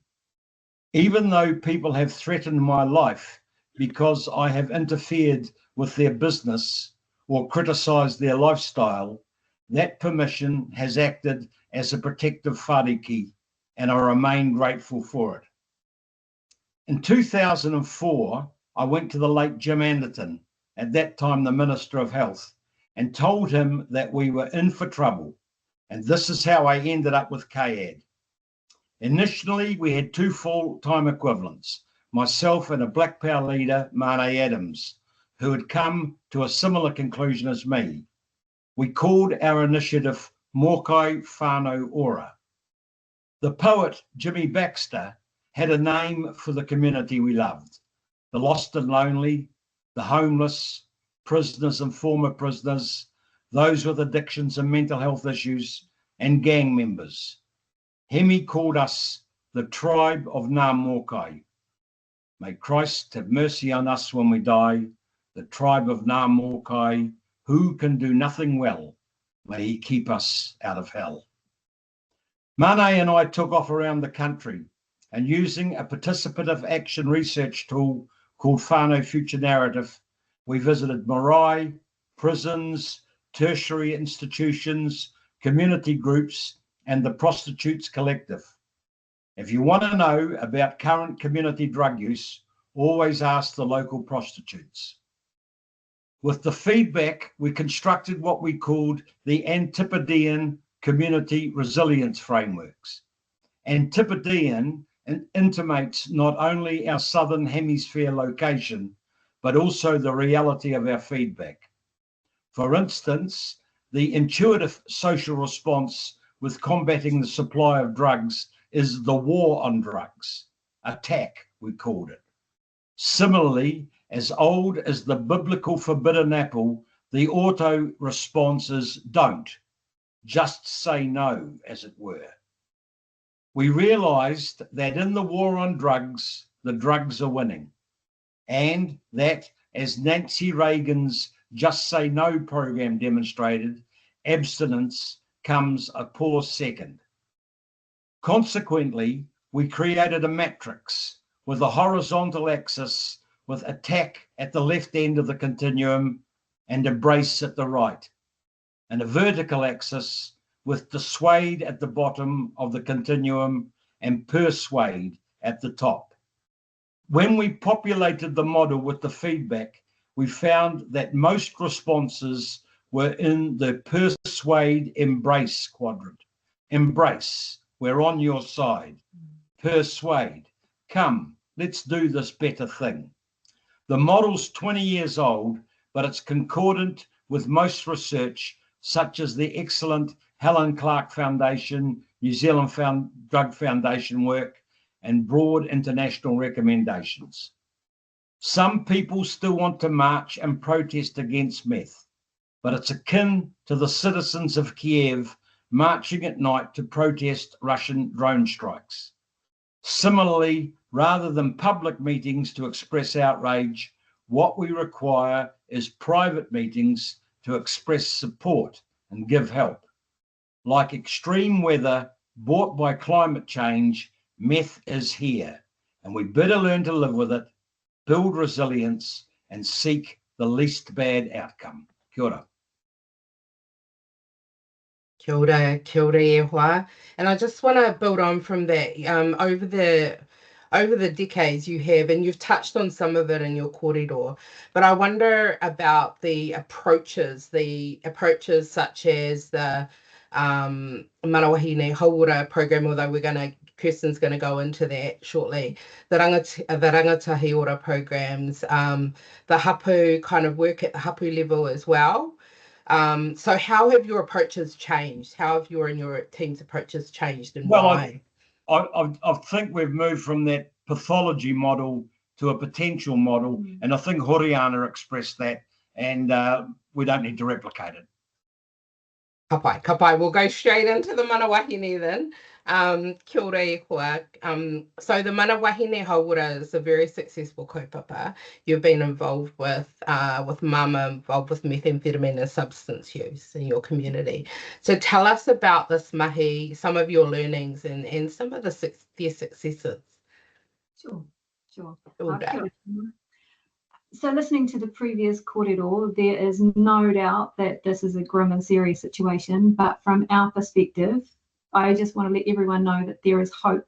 Even though people have threatened my life because I have interfered with their business or criticised their lifestyle, that permission has acted as a protective whāriki, and I remain grateful for it. In 2004, I went to the late Jim Anderton, at that time the Minister of Health, and told him that we were in for trouble. And this is how I ended up with KAD. Initially, we had 2 full-time equivalents, myself and a Black Power leader, Mane Adams, who had come to a similar conclusion as me. We called our initiative Mokai Whānau Ora. The poet Jimmy Baxter had a name for the community we loved: the lost and lonely, the homeless, prisoners and former prisoners, those with addictions and mental health issues, and gang members. Hemi called us the tribe of Ngā Mokai. May Christ have mercy on us when we die, the tribe of Ngā Mokai, who can do nothing well. May he keep us out of hell. Mane and I took off around the country, and using a participative action research tool called Whānau Future Narrative, we visited marae, prisons, tertiary institutions, community groups, and the Prostitutes Collective. If you want to know about current community drug use, always ask the local prostitutes. With the feedback, we constructed what we called the Antipodean Community Resilience Frameworks. Antipodean intimates not only our southern hemisphere location, but also the reality of our feedback. For instance, the intuitive social response with combating the supply of drugs is the war on drugs, attack, we called it. Similarly, as old as the biblical forbidden apple, the auto response is don't, just say no, as it were. We realized that in the war on drugs, the drugs are winning, and that, as Nancy Reagan's Just Say No program demonstrated, abstinence comes a poor second. Consequently, we created a matrix with a horizontal axis with attack at the left end of the continuum and embrace at the right, and a vertical axis with dissuade at the bottom of the continuum and persuade at the top. When we populated the model with the feedback, we found that most responses were in the persuade embrace quadrant. Embrace, we're on your side. Persuade, come, let's do this better thing. The model's 20 years old, but it's concordant with most research, such as the excellent Helen Clark Foundation, New Zealand Drug Foundation work, and broad international recommendations. Some people still want to march and protest against meth, but it's akin to the citizens of Kiev marching at night to protest Russian drone strikes. Similarly, rather than public meetings to express outrage, what we require is private meetings to express support and give help. Like extreme weather brought by climate change, meth is here, and we better learn to live with it, build resilience, and seek the least bad outcome. Kia ora. Kia ora e hoa. And I just want to build on from that. Over the decades you have, and you've touched on some of it in your kōrero, but I wonder about the approaches such as the Manawahine Hauora program, although we're going to person's going to go into that shortly. The rangatahi ora programs, the hapu kind of work at the hapu level as well. So how have your approaches changed? How have your and your team's approaches changed, and why? I think we've moved from that pathology model to a potential model, and I think Horiana expressed that, and we don't need to replicate it. Ka pai. We'll go straight into the mana wahine then. Kia ora e koa. So the mana wahine haura is a very successful kaupapa. You've been involved with mama, involved with methamphetamine and substance use in your community. So tell us about this mahi, some of your learnings and some of their successes. Sure. Ora. So listening to the previous kōrero, there is no doubt that this is a grim and serious situation, but from our perspective, I just want to let everyone know that there is hope.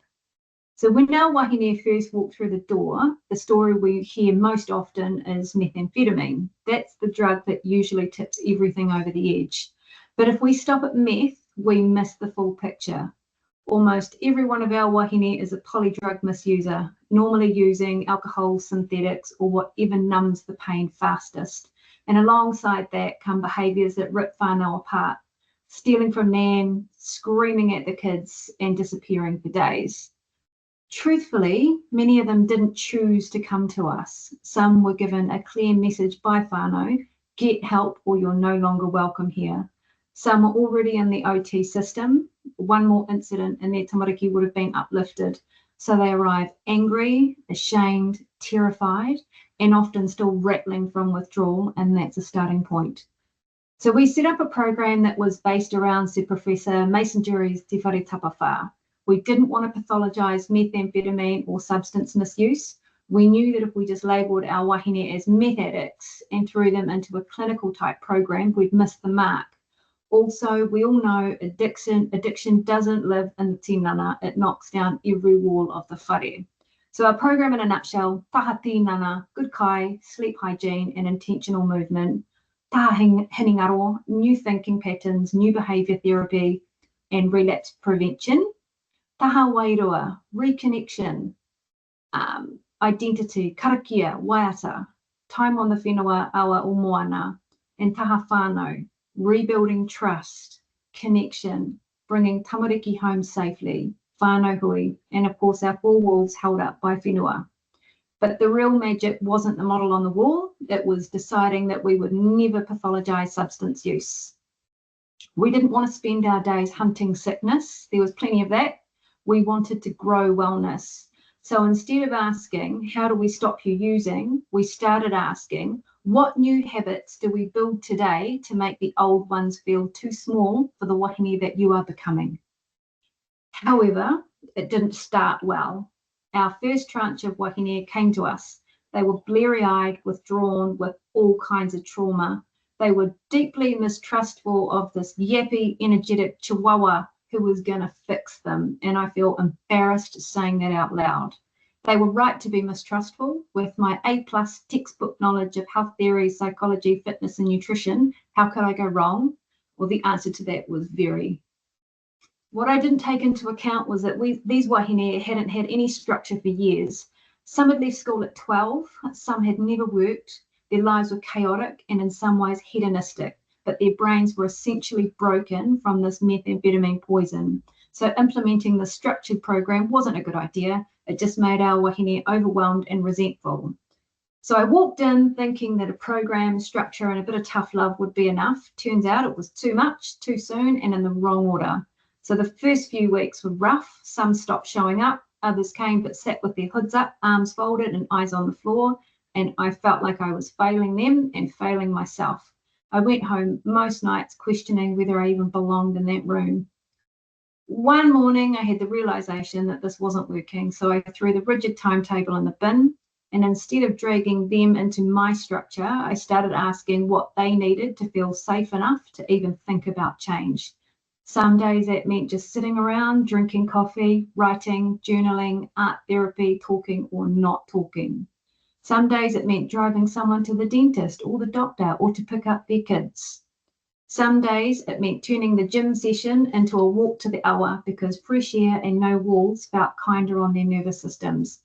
So when our wahine first walked through the door, the story we hear most often is methamphetamine. That's the drug that usually tips everything over the edge. But if we stop at meth, we miss the full picture. Almost every one of our wahine is a polydrug misuser, normally using alcohol, synthetics, or whatever numbs the pain fastest. And alongside that come behaviours that rip whānau apart, stealing from nan, screaming at the kids, and disappearing for days. Truthfully, many of them didn't choose to come to us. Some were given a clear message by whānau, get help or you're no longer welcome here. Some were already in the OT system. One more incident and their tamariki would have been uplifted. So they arrive angry, ashamed, terrified, and often still rattling from withdrawal, and that's a starting point. So we set up a program that was based around Sir Professor Mason Jury's Te Whare Tapawhā. We didn't want to pathologise methamphetamine or substance misuse. We knew that if we just labelled our wahine as meth addicts and threw them into a clinical type program, we'd miss the mark. Also, we all know addiction doesn't live in the tinana. It knocks down every wall of the whare. So our program in a nutshell, taha tinana, good kai, sleep hygiene and intentional movement, taha hiningaro, new thinking patterns, new behaviour therapy and relapse prevention, taha wairua, reconnection, identity, karakia, waiata, time on the whenua awa o moana, and taha whānau, rebuilding trust, connection, bringing tamariki home safely, whānau hui, and of course our 4 walls held up by whenua. But the real magic wasn't the model on the wall, it was deciding that we would never pathologise substance use. We didn't want to spend our days hunting sickness, there was plenty of that. We wanted to grow wellness. So instead of asking, how do we stop you using, we started asking, what new habits do we build today to make the old ones feel too small for the wahine that you are becoming? However, it didn't start well. Our first tranche of wahine came to us. They were bleary-eyed, withdrawn, with all kinds of trauma. They were deeply mistrustful of this yappy, energetic chihuahua who was going to fix them, and I feel embarrassed saying that out loud. They were right to be mistrustful. With my A+ textbook knowledge of health theory, psychology, fitness and nutrition, how could I go wrong? Well, the answer to that was very. What I didn't take into account was that these wahine hadn't had any structure for years. Some had left school at 12, some had never worked, their lives were chaotic and in some ways hedonistic, but their brains were essentially broken from this methamphetamine poison. So implementing the structured program wasn't a good idea. It just made our wahine overwhelmed and resentful. So I walked in thinking that a program, structure and a bit of tough love would be enough. Turns out it was too much, too soon and in the wrong order. So the first few weeks were rough. Some stopped showing up, others came but sat with their hoods up, arms folded and eyes on the floor. And I felt like I was failing them and failing myself. I went home most nights questioning whether I even belonged in that room. One morning, I had the realization that this wasn't working, so I threw the rigid timetable in the bin, and instead of dragging them into my structure, I started asking what they needed to feel safe enough to even think about change. Some days that meant just sitting around, drinking coffee, writing, journaling, art therapy, talking or not talking. Some days it meant driving someone to the dentist or the doctor or to pick up their kids. Some days it meant turning the gym session into a walk to the awa because fresh air and no walls felt kinder on their nervous systems.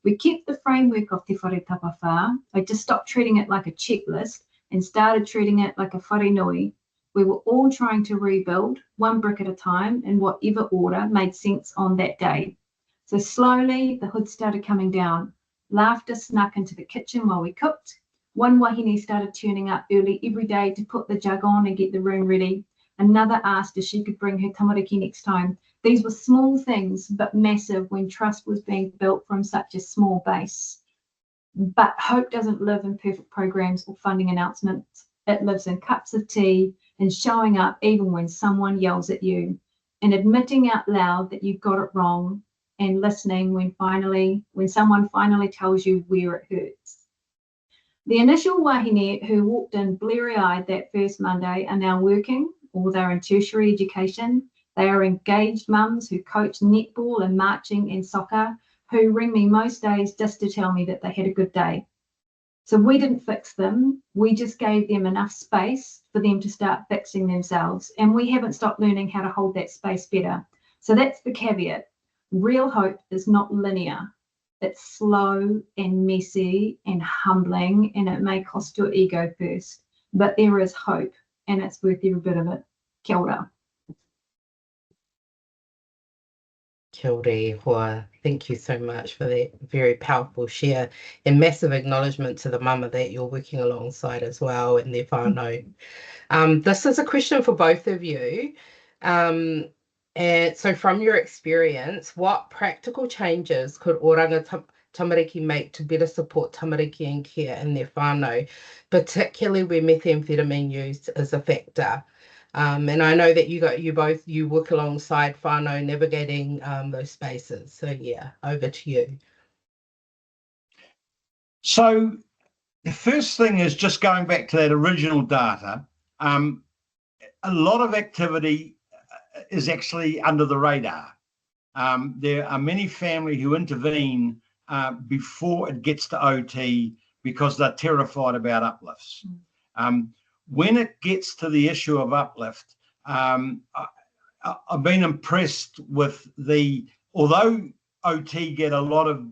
We kept the framework of Te Whare Tapawhā. I just stopped treating it like a checklist and started treating it like a whare nui. We were all trying to rebuild, one brick at a time, in whatever order made sense on that day. So slowly, the hood started coming down. Laughter snuck into the kitchen while we cooked. One wahine started turning up early every day to put the jug on and get the room ready. Another asked if she could bring her tamariki next time. These were small things, but massive when trust was being built from such a small base. But hope doesn't live in perfect programs or funding announcements. It lives in cups of tea and showing up even when someone yells at you, and admitting out loud that you got it wrong, and listening when someone finally tells you where it hurts. The initial wahine who walked in bleary-eyed that first Monday are now working, or they're in tertiary education. They are engaged mums who coach netball and marching and soccer, who ring me most days just to tell me that they had a good day. So we didn't fix them. We just gave them enough space for them to start fixing themselves. And we haven't stopped learning how to hold that space better. So that's the caveat. Real hope is not linear. It's slow and messy and humbling, and it may cost your ego first. But there is hope, and it's worth every bit of it. Kia ora. Kia ora, Hoa. Thank you so much for that very powerful share, and massive acknowledgement to the mama that you're working alongside as well and their whānau. This is a question for both of you. And so from your experience, what practical changes could Oranga Tamariki make to better support tamariki and care in their whānau, particularly where methamphetamine use is a factor? And I know that you work alongside whānau navigating those spaces. So yeah, over to you. So the first thing is just going back to that original data. A lot of activity is actually under the radar. There are many families who intervene before it gets to OT because they're terrified about uplifts. When it gets to the issue of uplift, I've been impressed with although OT get a lot of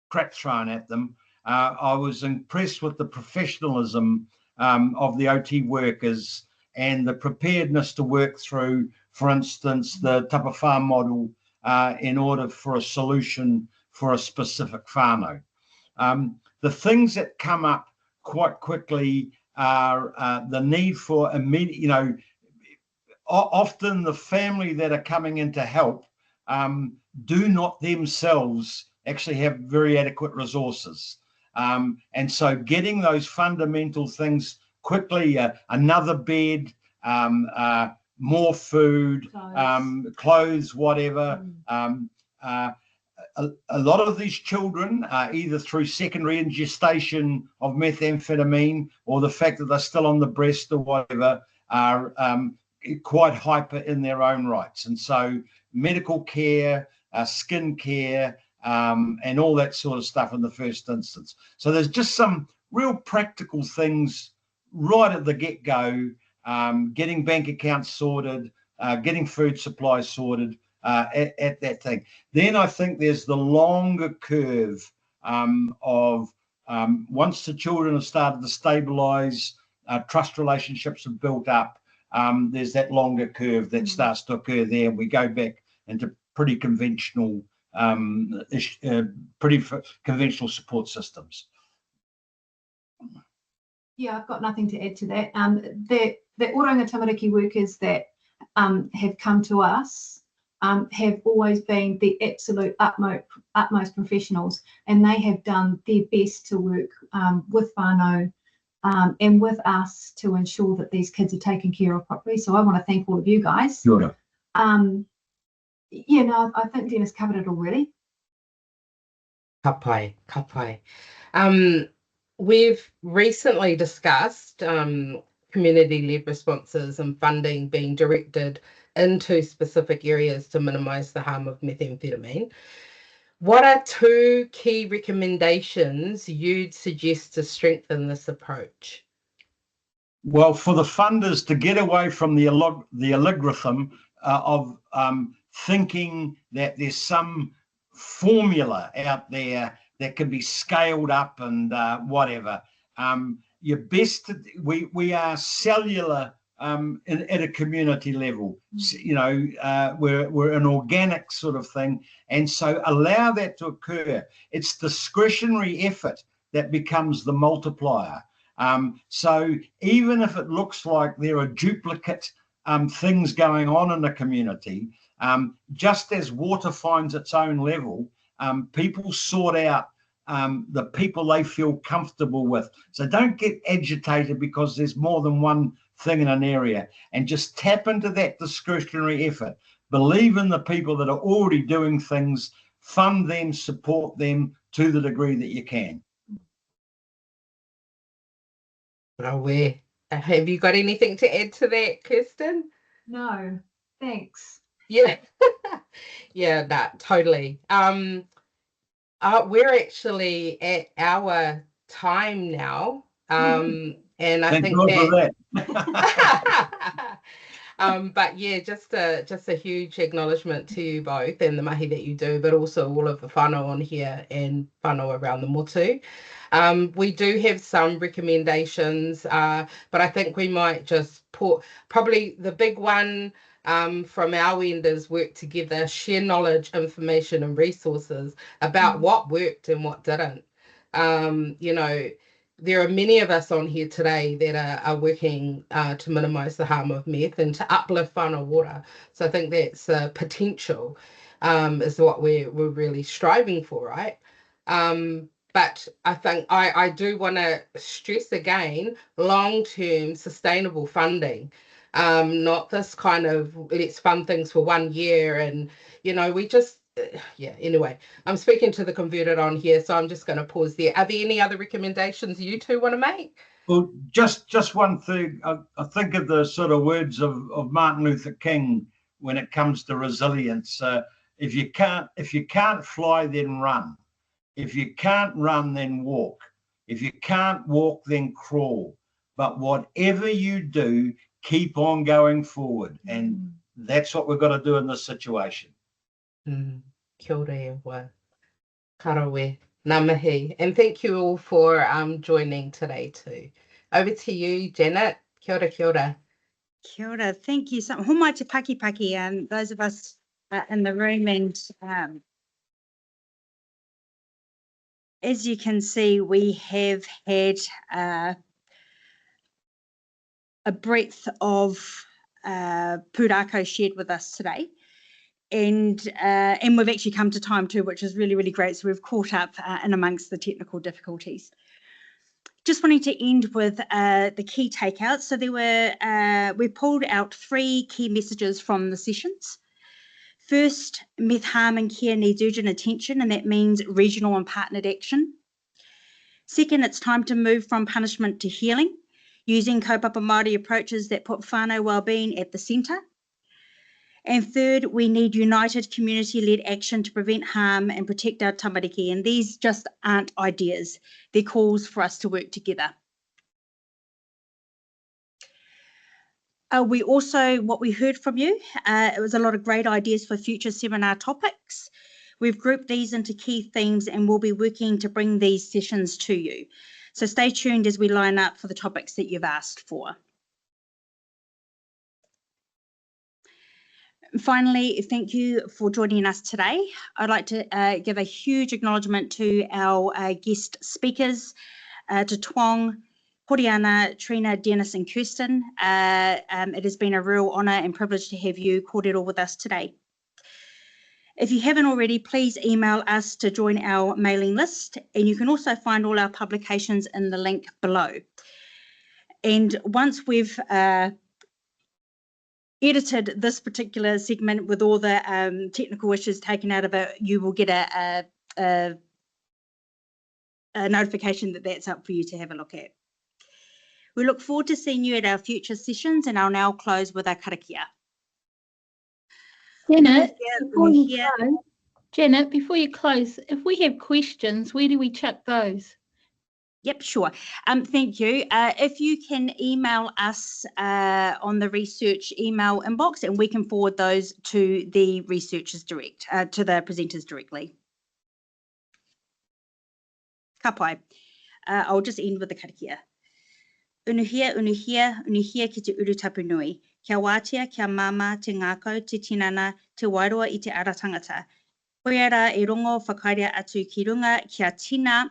crap thrown at them, I was impressed with the professionalism of the OT workers and the preparedness to work through, for instance, the tapawhā model in order for a solution for a specific whānau. The things that come up quite quickly are the need for immediate, often the family that are coming in to help do not themselves actually have very adequate resources. And so getting those fundamental things quickly, another bed, more food, clothes, whatever. A lot of these children, either through secondary ingestion of methamphetamine or the fact that they're still on the breast or whatever, are quite hyper in their own rights. And so medical care, skin care, and all that sort of stuff in the first instance. So there's just some real practical things right at the get-go, getting bank accounts sorted, getting food supplies sorted at that thing. Then I think there's the longer curve of once the children have started to stabilise, trust relationships have built up, there's that longer curve that starts to occur there, and we go back into pretty conventional support systems. Yeah, I've got nothing to add to that. The Oranga Tamariki workers that have come to us have always been the absolute utmost professionals, and they have done their best to work with whānau and with us to ensure that these kids are taken care of properly. So I want to thank all of you guys. Sure. Yeah, no, I think Dennis covered it already. Ka pai. We've recently discussed community-led responses and funding being directed into specific areas to minimise the harm of methamphetamine. What are 2 key recommendations you'd suggest to strengthen this approach? Well, for the funders to get away from the algorithm of thinking that there's some formula out there that can be scaled up and whatever. You're best. We are cellular at a community level. You know, we're an organic sort of thing, and so allow that to occur. It's discretionary effort that becomes the multiplier. So even if it looks like there are duplicate things going on in the community, just as water finds its own level, people sort out the people they feel comfortable with. So don't get agitated because there's more than one thing in an area, and just tap into that discretionary effort. Believe in the people that are already doing things, fund them, support them to the degree that you can. Have you got anything to add to that, Kirsten? No, thanks. Yeah. Yeah, no, totally. We're actually at our time now. And I Thank think God for that. But yeah, just a huge acknowledgement to you both and the mahi that you do, but also all of the whānau on here and whānau around the motu. We do have some recommendations, but I think we might just put probably the big one from our end is work together, share knowledge, information and resources about what worked and what didn't. You know, there are many of us on here today that are working to minimise the harm of meth and to uplift whānau water. So I think that's potential is what we're really striving for, right? But I think I do want to stress again, long-term sustainable funding, not this kind of let's fund things for 1 year and, you know, we just, yeah, anyway, I'm speaking to the converted on here, so I'm just going to pause there. Are there any other recommendations you two want to make? Well, just one thing. I think of the sort of words of Martin Luther King when it comes to resilience. If you can't fly, then run. If you can't run, then walk. If you can't walk, then crawl. But whatever you do, keep on going forward. And that's what we've got to do in this situation. Kia ora e wā. Karawe. Ngā mihi. And thank you all for joining today too. Over to you, Janet. Kia ora, kia ora. Kia ora. Thank you so much. Homai te paki, and those of us in the room, and as you can see, we have had a breadth of pūrākau shared with us today. And we've actually come to time too, which is really, really great. So we've caught up in amongst the technical difficulties. Just wanting to end with the key takeouts. So we pulled out 3 key messages from the sessions. First, meth harm and care needs urgent attention, and that means regional and partnered action. Second, it's time to move from punishment to healing, using kaupapa Māori approaches that put whānau wellbeing at the centre. And third, we need united community-led action to prevent harm and protect our tamariki. And these just aren't ideas. They're calls for us to work together. We also, what we heard from you, it was a lot of great ideas for future seminar topics. We've grouped these into key themes and we'll be working to bring these sessions to you. So stay tuned as we line up for the topics that you've asked for. Finally, thank you for joining us today. I'd like to give a huge acknowledgement to our guest speakers, to Twong, Horiana, Trina, Dennis and Kirsten. It has been a real honour and privilege to have you kōrero with us today. If you haven't already, please email us to join our mailing list, and you can also find all our publications in the link below. And once we've edited this particular segment with all the technical issues taken out of it, you will get a notification that that's up for you to have a look at. We look forward to seeing you at our future sessions, and I'll now close with our karakia. Janet, before you close, if we have questions, where do we chuck those? Yep, sure. Thank you. If you can email us on the research email inbox, and we can forward those to the researchers to the presenters directly. Ka pai. I'll just end with the karakia. Unuhia, unuhia, unuhia ki te uru tapu nui. Kia wātea, kia mama, te ngākau, te tinana, te wairua i te ara tangata. Koiara e rongo whakairea atu ki runga kia tina,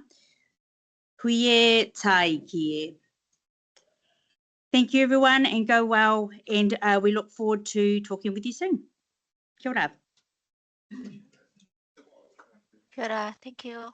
huie tai ki e. Thank you, everyone, and go well. And we look forward to talking with you soon. Kia ora. Kia ora. Thank you.